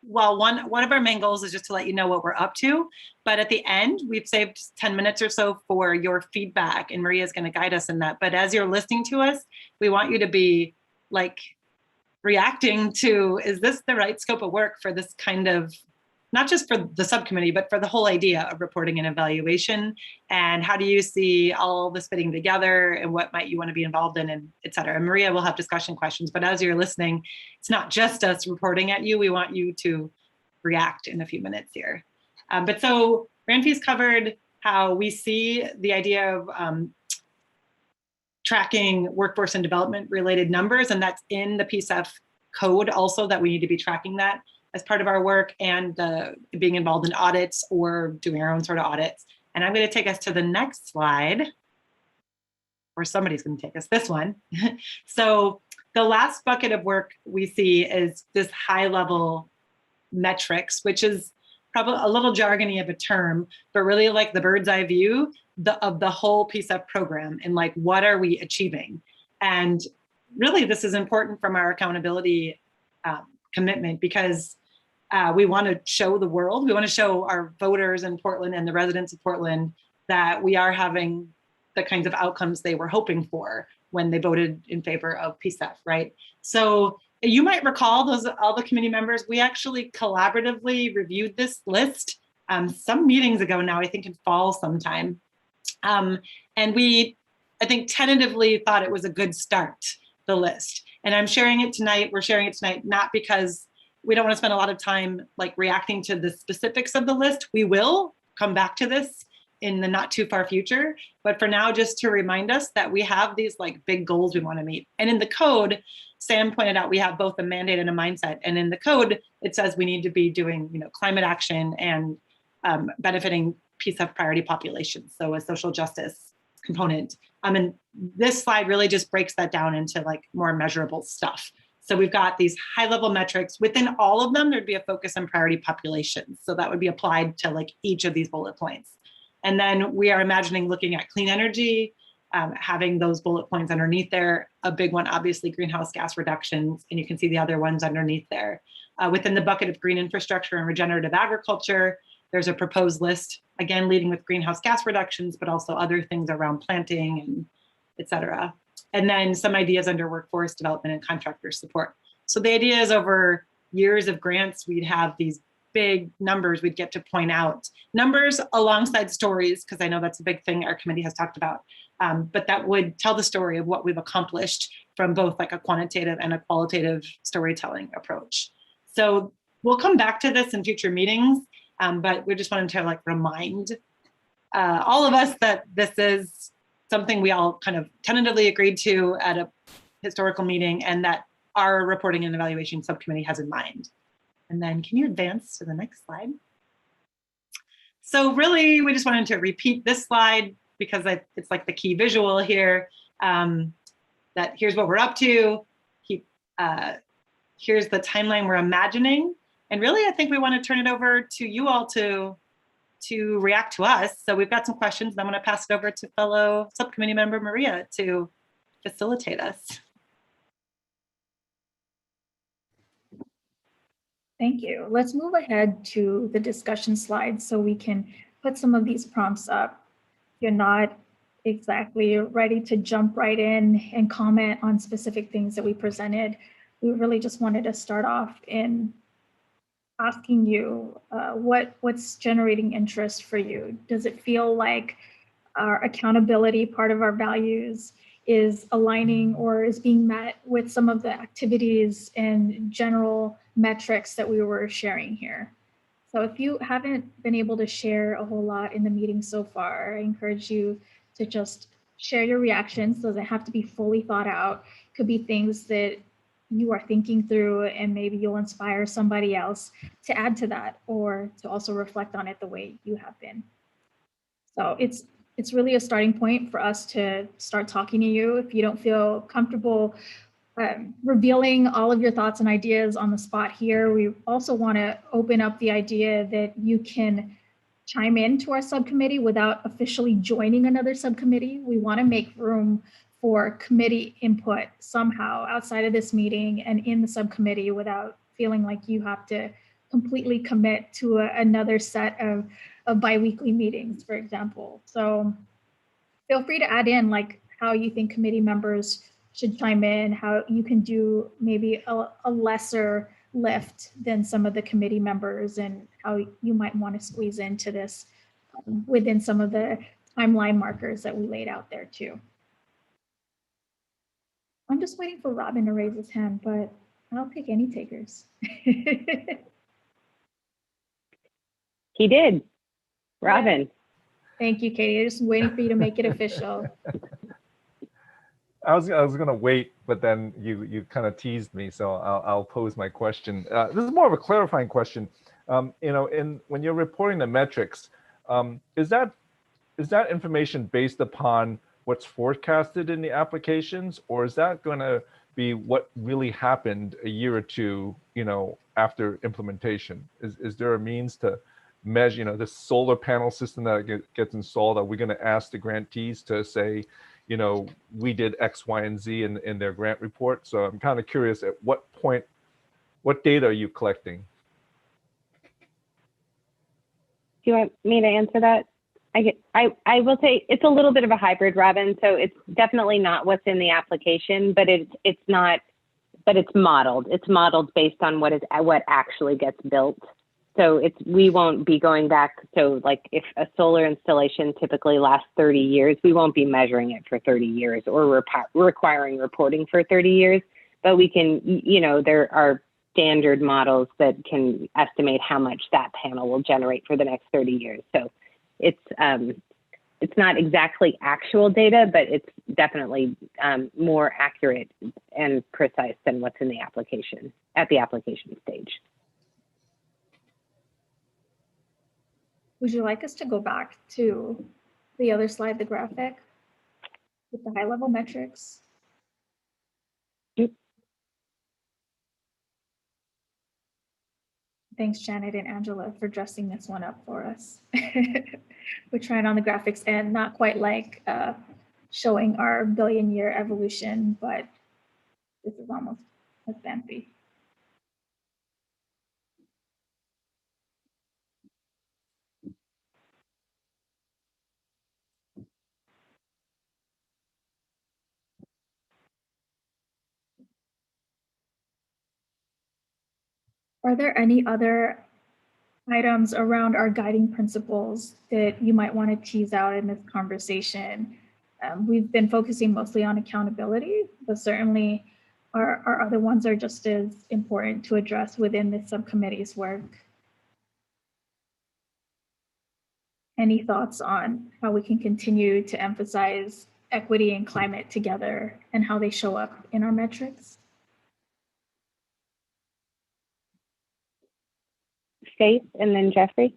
while one of our main goals is just to let you know what we're up to, but at the end, we've saved 10 minutes or so for your feedback, and Maria is going to guide us in that. But as you're listening to us, we want you to be like reacting to, is this the right scope of work for this kind of, not just for the subcommittee, but for the whole idea of reporting and evaluation? And how do you see all this fitting together, and what might you want to be involved in, and et cetera? And Maria will have discussion questions, but as you're listening, it's not just us reporting at you. We want you to react in a few minutes here. But so Ranfi's covered how we see the idea of tracking workforce and development related numbers, and that's in the PCEF code also, that we need to be tracking that as part of our work, and being involved in audits or doing our own sort of audits. And I'm going to take us to the next slide, or somebody's going to take us this one. So the last bucket of work we see is this high level metrics, which is probably a little jargony of a term, but really like the bird's eye view of the whole PCEF program, and like, what are we achieving? And really this is important from our accountability commitment, because we want to show the world, we want to show our voters in Portland and the residents of Portland that we are having the kinds of outcomes they were hoping for when they voted in favor of PCEF, right? So you might recall, all the committee members, we actually collaboratively reviewed this list some meetings ago now, I think in fall sometime. And we, I think, tentatively thought it was a good start, the list. And I'm sharing it tonight. We're sharing it tonight, not because we don't want to spend a lot of time like reacting to the specifics of the list. We will come back to this in the not too far future. But for now, just to remind us that we have these like big goals we want to meet. And in the code, Sam pointed out, we have both a mandate and a mindset. And in the code, it says we need to be doing, climate action and benefiting PCEF priority populations. So a social justice component. And this slide really just breaks that down into like more measurable stuff. So we've got these high level metrics. Within all of them, there'd be a focus on priority populations. So that would be applied to like each of these bullet points. And then we are imagining looking at clean energy, having those bullet points underneath there. A big one, obviously, greenhouse gas reductions, and you can see the other ones underneath there. Within the bucket of green infrastructure and regenerative agriculture, there's a proposed list, again, leading with greenhouse gas reductions, but also other things around planting and et cetera. And then some ideas under workforce development and contractor support. So the idea is over years of grants, we'd have these big numbers we'd get to point out. Numbers alongside stories, because I know that's a big thing our committee has talked about. But that would tell the story of what we've accomplished from both like a quantitative and a qualitative storytelling approach. So we'll come back to this in future meetings, but we just wanted to like remind all of us that this is something we all kind of tentatively agreed to at a historical meeting, and that our reporting and evaluation subcommittee has in mind. And then can you advance to the next slide? So really, we just wanted to repeat this slide because it's like the key visual here, that here's what we're up to. here's the timeline we're imagining. And really, I think we want to turn it over to you all to react to us. So we've got some questions, and I'm going to pass it over to fellow subcommittee member Maria to facilitate us. Thank you. Let's move ahead to the discussion slides so we can put some of these prompts up. You're not exactly ready to jump right in and comment on specific things that we presented. We really just wanted to start off in asking you what's generating interest for you. Does it feel like our accountability, part of our values, is aligning or is being met with some of the activities and general metrics that we were sharing here? So if you haven't been able to share a whole lot in the meeting so far, I encourage you to just share your reactions. Doesn't have to be fully thought out. Could be things that you are thinking through, and maybe you'll inspire somebody else to add to that or to also reflect on it the way you have been. So it's really a starting point for us to start talking to you. If you don't feel comfortable revealing all of your thoughts and ideas on the spot here, we also want to open up the idea that you can chime into our subcommittee without officially joining another subcommittee. We want to make room for committee input somehow outside of this meeting and in the subcommittee without feeling like you have to completely commit to another set of biweekly meetings, for example. So feel free to add in like how you think committee members should chime in, how you can do maybe a lesser lift than some of the committee members, and how you might want to squeeze into this within some of the timeline markers that we laid out there too. I'm just waiting for Robin to raise his hand, but I'll take any takers. He did. Robin. Yeah. Thank you, Katie. I'm just waiting for you to make it official. I was gonna wait, but then you kind of teased me, so I'll pose my question. This is more of a clarifying question. You know, when you're reporting the metrics, is that information based upon what's forecasted in the applications, or is that going to be what really happened a year or two, you know, after implementation? Is there a means to measure, you know, this solar panel system that gets installed? Are we going to ask the grantees to say, you know, we did X, Y, and Z in their grant report? So I'm kind of curious, at what point, what data are you collecting? Do you want me to answer that? I will say it's a little bit of a hybrid, Robin. So it's definitely not what's in the application, but it's not, but it's modeled. It's modeled based on what actually gets built. So we won't be going back. So like if a solar installation typically lasts 30 years, we won't be measuring it for 30 years or requiring reporting for 30 years, but we can, you know, there are standard models that can estimate how much that panel will generate for the next 30 years. So it's not exactly actual data, but it's definitely more accurate and precise than what's in the application at the application stage. Would you like us to go back to the other slide, the graphic with the high level metrics? Thanks, Janet and Angela, for dressing this one up for us. We're trying on the graphics and not quite like showing our billion-year evolution, but this is almost as fancy. Are there any other items around our guiding principles that you might want to tease out in this conversation? We've been focusing mostly on accountability, but certainly our other ones are just as important to address within the subcommittee's work. Any thoughts on how we can continue to emphasize equity and climate together and how they show up in our metrics? Faith and then Jeffrey.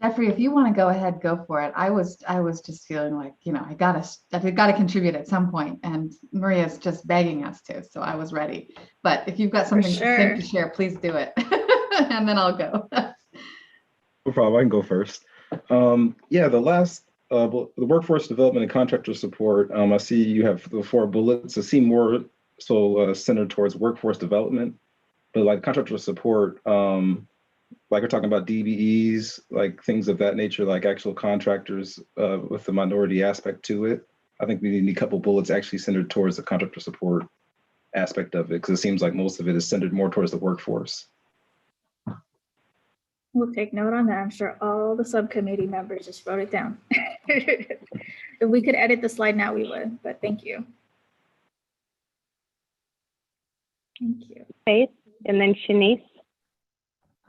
Jeffrey, if you want to go ahead, go for it. I was just feeling like, I gotta contribute at some point, and Maria's just begging us to, so I was ready. But if you've got something to share, please do it, and then I'll go. No problem. I can go first. Yeah, the workforce development and contractor support. I see you have the 4 bullets. I see more centered towards workforce development, but like contractor support. Like we're talking about DBEs, like things of that nature, like actual contractors with the minority aspect to it. I think we need a couple bullets actually centered towards the contractor support aspect of it, because it seems like most of it is centered more towards the workforce. We'll take note on that. I'm sure all the subcommittee members just wrote it down. If we could edit the slide now, we would, but thank you. Thank you. Faith, and then Shanice.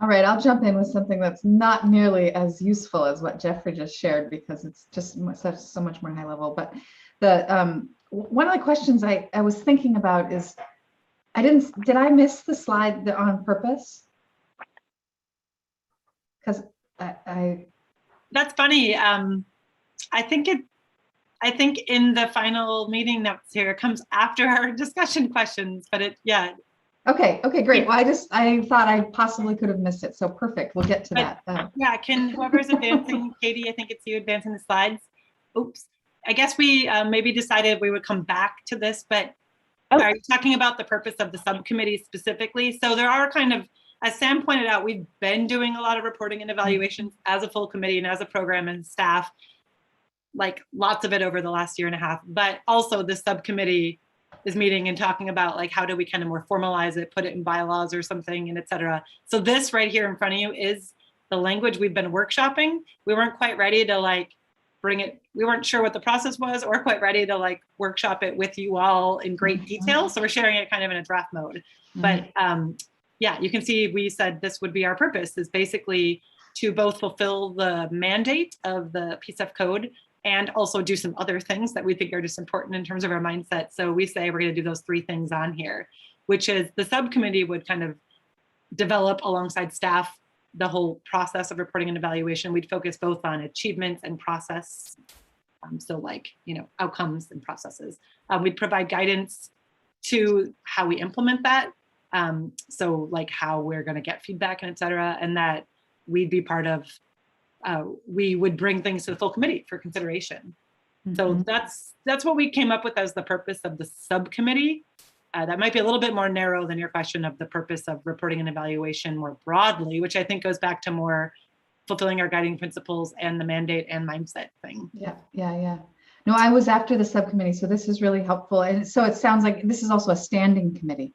All right, I'll jump in with something that's not nearly as useful as what Jeffrey just shared, because it's just so much more high level. But one of the questions I was thinking about is, did I miss the slide on purpose? Because That's funny. I think in the final meeting notes here, it comes after our discussion questions, but yeah. Okay, great. Well, I thought I possibly could have missed it. So perfect. We'll get to that. Yeah, whoever's advancing, Katie, I think it's you advancing the slides. Oops. I guess we maybe decided we would come back to this, but are you talking about the purpose of the subcommittee specifically? So there are as Sam pointed out, we've been doing a lot of reporting and evaluations as a full committee and as a program and staff, like lots of it over the last 1.5 years, but also the subcommittee is meeting and talking about like, how do we kind of more formalize it, put it in bylaws or something, and et cetera. So this right here in front of you is the language we've been workshopping. We weren't quite ready to like bring it. We weren't sure what the process was or quite ready to like workshop it with you all in great detail. So we're sharing it kind of in a draft mode. But yeah, you can see we said this would be our purpose, is basically to both fulfill the mandate of the PCEF code and also do some other things that we think are just important in terms of our mindset. So we say we're going to do those 3 things on here, which is the subcommittee would kind of develop alongside staff the whole process of reporting and evaluation. We'd focus both on achievements and process. So like, outcomes and processes. We'd provide guidance to how we implement that. So like how we're going to get feedback and et cetera, and that we'd be part of, we would bring things to the full committee for consideration. So that's what we came up with as the purpose of the subcommittee. That might be a little bit more narrow than your question of the purpose of reporting and evaluation more broadly, which I think goes back to more fulfilling our guiding principles and the mandate and mindset thing. Yeah. No, I was after the subcommittee, so this is really helpful. And so it sounds like this is also a standing committee,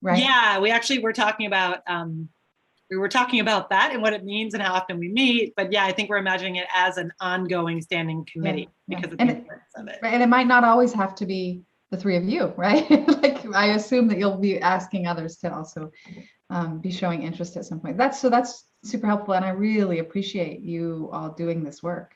right? Yeah, we actually were talking about that and what it means and how often we meet. But yeah, I think we're imagining it as an ongoing standing committee because of the importance of it. Right, and it might not always have to be the 3 of you, right? Like I assume that you'll be asking others to also be showing interest at some point. That's super helpful, and I really appreciate you all doing this work.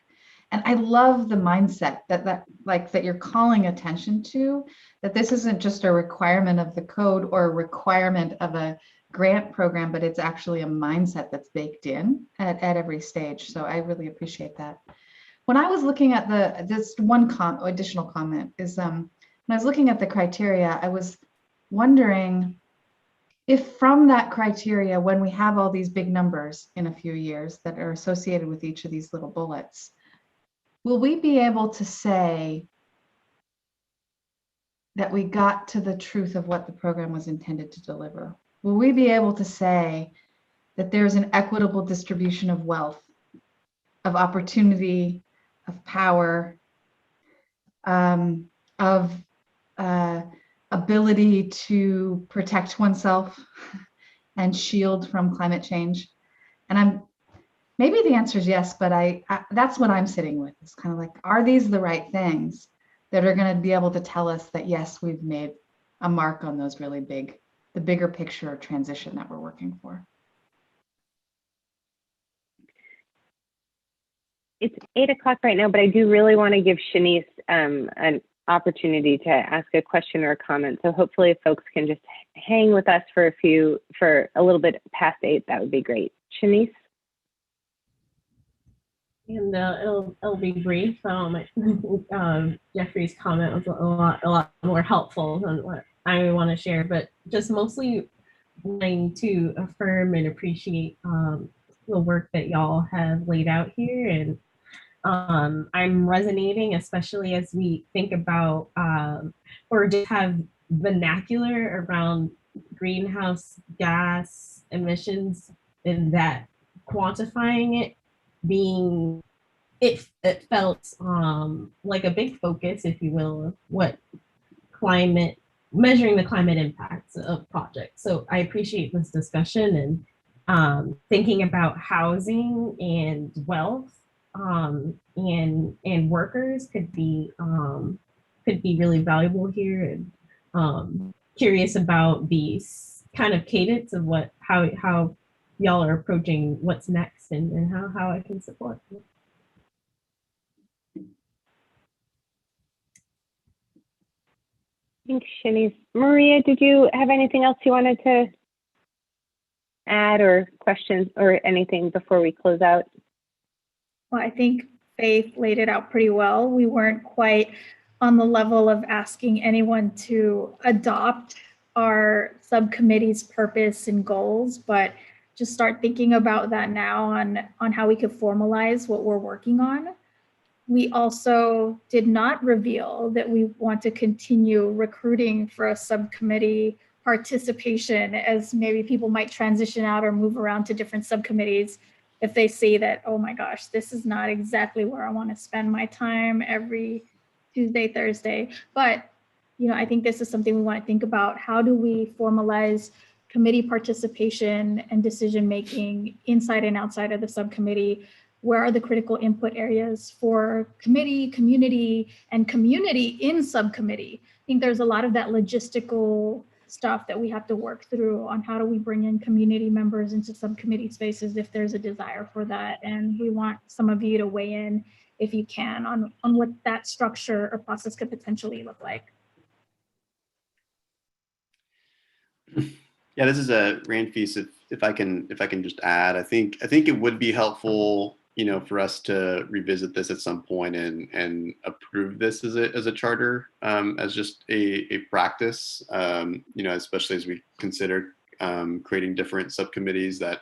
And I love the mindset that you're calling attention to, that this isn't just a requirement of the code or a requirement of a grant program, but it's actually a mindset that's baked in at every stage. So I really appreciate that. When I was looking at this one additional comment is, when I was looking at the criteria, I was wondering if from that criteria, when we have all these big numbers in a few years that are associated with each of these little bullets, will we be able to say that we got to the truth of what the program was intended to deliver? Will we be able to say that there's an equitable distribution of wealth, of opportunity, of power, of ability to protect oneself and shield from climate change? And maybe the answer is yes, but that's what I'm sitting with. It's kind of like, are these the right things that are going to be able to tell us that yes, we've made a mark on those really the bigger picture of transition that we're working for? It's 8 o'clock right now, but I do really want to give Shanice an opportunity to ask a question or a comment. So hopefully if folks can just hang with us for a little bit past 8, that would be great. Shanice? And it'll be brief. Jeffrey's comment was a lot more helpful than what I want to share, but just mostly wanting to affirm and appreciate the work that y'all have laid out here. And I'm resonating, especially as we think about or just have vernacular around greenhouse gas emissions, and that quantifying it being it felt like a big focus, if you will, of what climate measuring the climate impacts of projects. So I appreciate this discussion, and thinking about housing and wealth and workers could be really valuable here. And curious about the kind of cadence of how y'all are approaching what's next, and how I can support. Thanks, Shanice. Maria, did you have anything else you wanted to add, or questions or anything before we close out? Well, I think Faith laid it out pretty well. We weren't quite on the level of asking anyone to adopt our subcommittee's purpose and goals, but just start thinking about that now on how we could formalize what we're working on. We also did not reveal that we want to continue recruiting for a subcommittee participation, as maybe people might transition out or move around to different subcommittees if they see that, oh my gosh, this is not exactly where I want to spend my time every Tuesday, Thursday. But I think this is something we want to think about. How do we formalize committee participation and decision making inside and outside of the subcommittee? Where are the critical input areas for committee, community, and community in subcommittee? I think there's a lot of that logistical stuff that we have to work through on how do we bring in community members into subcommittee spaces if there's a desire for that. And we want some of you to weigh in, if you can, on what that structure or process could potentially look like. Yeah, this is a Rand Feast. If I can just add, I think it would be helpful, for us to revisit this at some point and approve this as a charter, as just a practice, especially as we consider creating different subcommittees, that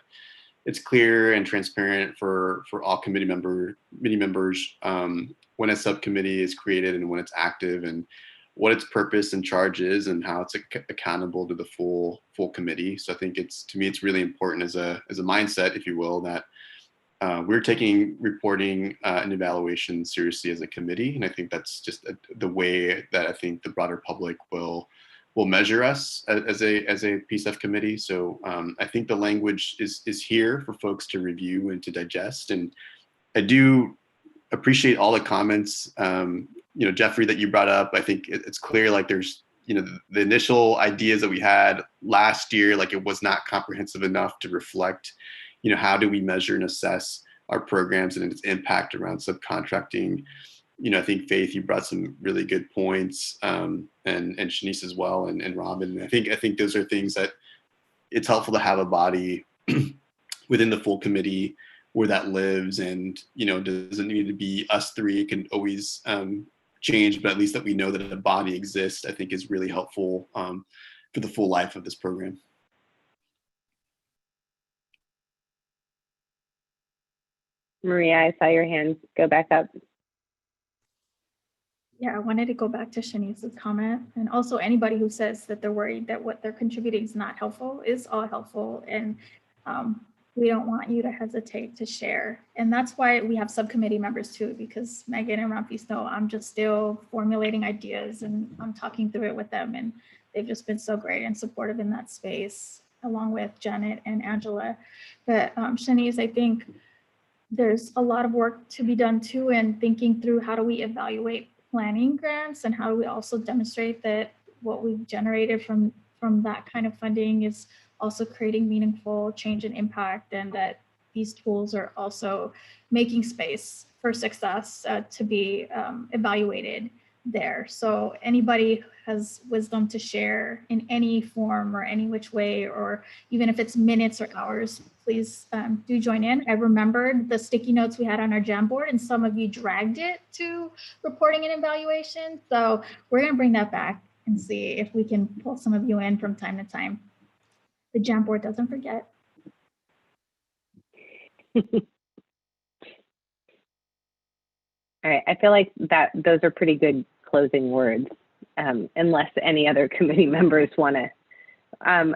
it's clear and transparent for all committee members when a subcommittee is created and when it's active, and what its purpose and charge is, and how it's accountable to the full committee. So I think to me it's really important as a mindset, if you will, that we're taking reporting and evaluation seriously as a committee, and I think that's just the way that I think the broader public will measure us as a PCEF committee. So I think the language is here for folks to review and to digest, and I do appreciate all the comments, Jeffrey, that you brought up. I think it's clear, like there's, the initial ideas that we had last year, like it was not comprehensive enough to reflect, how do we measure and assess our programs and its impact around subcontracting. I think Faith, you brought some really good points, and Shanice as well, and Robin. I think those are things that it's helpful to have a body within the full committee where that lives, and doesn't need to be us three. It can always change, but at least that we know that a body exists, I think is really helpful for the full life of this program. Maria, I saw your hand go back up. Yeah, I wanted to go back to Shanice's comment, and also anybody who says that they're worried that what they're contributing is not helpful is all helpful, and we don't want you to hesitate to share. And that's why we have subcommittee members too, because Megan and Ramfis know I'm just still formulating ideas and I'm talking through it with them, and they've just been so great and supportive in that space, along with Janet and Angela. But Shanice, I think there's a lot of work to be done too, and thinking through how do we evaluate planning grants, and how do we also demonstrate that what we've generated from that kind of funding is also creating meaningful change and impact, and that these tools are also making space for success to be evaluated there. So anybody has wisdom to share in any form or any which way, or even if it's minutes or hours, please do join in. I remembered the sticky notes we had on our Jamboard, and some of you dragged it to reporting and evaluation. So we're going to bring that back and see if we can pull some of you in from time to time. The Jamboard doesn't forget. All right, I feel like those are pretty good closing words, unless any other committee members want to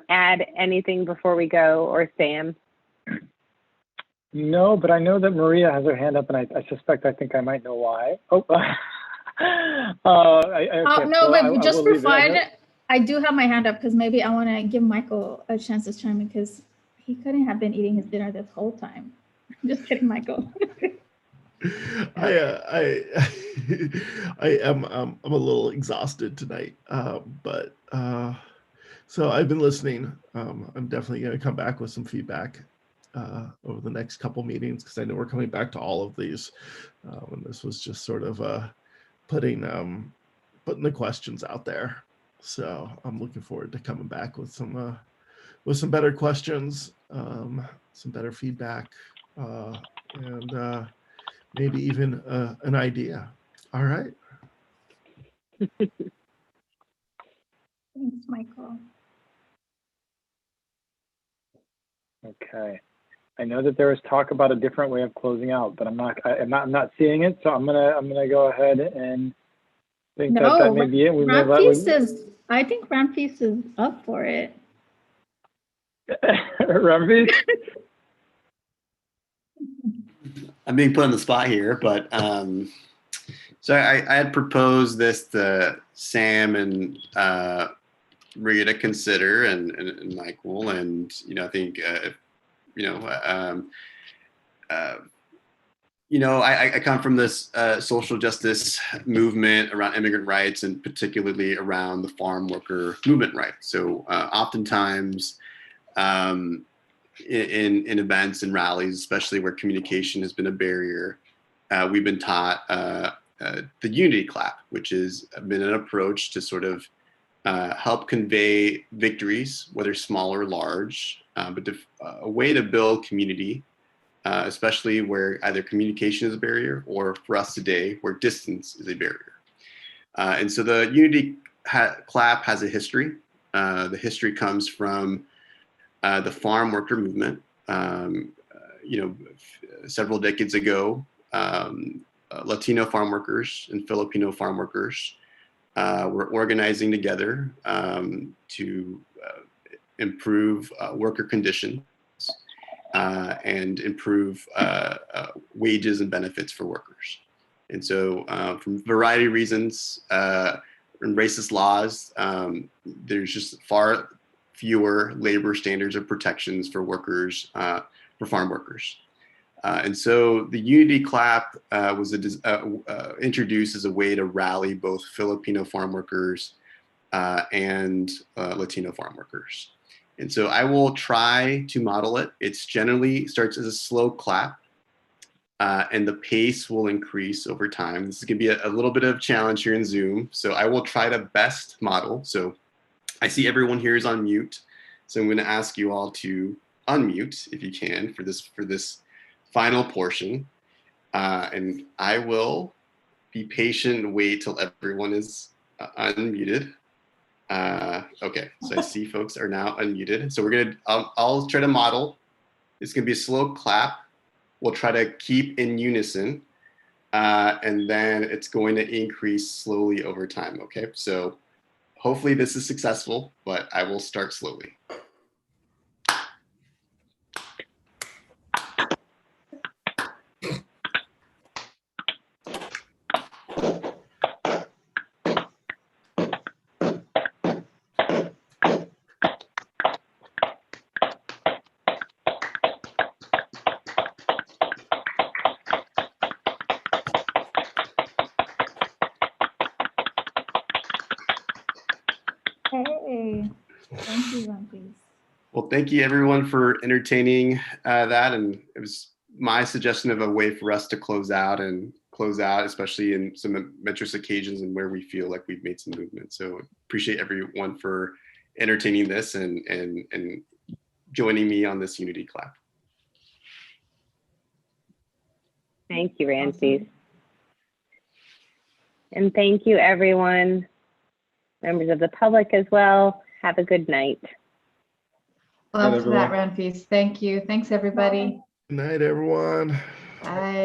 add anything before we go, or Sam? No, but I know that Maria has her hand up, and I think I might know why. Oh, No, but just for fun, I do have my hand up because maybe I want to give Michael a chance to chime in, because he couldn't have been eating his dinner this whole time. I'm just kidding, Michael. I am I'm a little exhausted tonight, but so I've been listening. I'm definitely going to come back with some feedback over the next couple meetings, because I know we're coming back to all of these. And this was just sort of putting the questions out there. So I'm looking forward to coming back with some better questions, some better feedback, and maybe even an idea. All right. Thanks, Michael. Okay. I know that there was talk about a different way of closing out, but I'm not seeing it. So I'm gonna go ahead and think that may be it. I think Rampeace is up for it. Rampeace? I'm being put on the spot here, but so I had proposed this to Sam and Maria to consider, and Michael, and I think I come from this social justice movement around immigrant rights, and particularly around the farm worker movement rights. So oftentimes in events and rallies, especially where communication has been a barrier, we've been taught the unity clap, which has been an approach to sort of help convey victories, whether small or large, but a way to build community, especially where either communication is a barrier, or for us today, where distance is a barrier. And so the unity clap has a history. The history comes from the farm worker movement. Several decades ago, Latino farm workers and Filipino farm workers were organizing together to improve worker conditions and improve wages and benefits for workers. And so from a variety of reasons, and racist laws, there's just far fewer labor standards or protections for workers, for farm workers. And so the unity clap was introduced as a way to rally both Filipino farm workers and Latino farm workers. And so I will try to model it. It's generally starts as a slow clap, and the pace will increase over time. This is gonna be a little bit of a challenge here in Zoom. So I will try to best model. So I see everyone here is on mute. So I'm gonna ask you all to unmute if you can for this final portion. And I will be patient and wait till everyone is unmuted. Okay, so I see folks are now unmuted. So I'll try to model. It's gonna be a slow clap. We'll try to keep in unison. And then it's going to increase slowly over time, okay? So hopefully this is successful, but I will start slowly. Hey, thank you, Rampeace. Well, thank you everyone for entertaining that. And it was my suggestion of a way for us to close out and close out, especially in some momentous occasions and where we feel like we've made some movement. So appreciate everyone for entertaining this and joining me on this Unity clap. Thank you, Ramses. And thank you, everyone, members of the public as well. Have a good night. Love that, Ramses. Thank you. Thanks, everybody. Good night, everyone. Bye.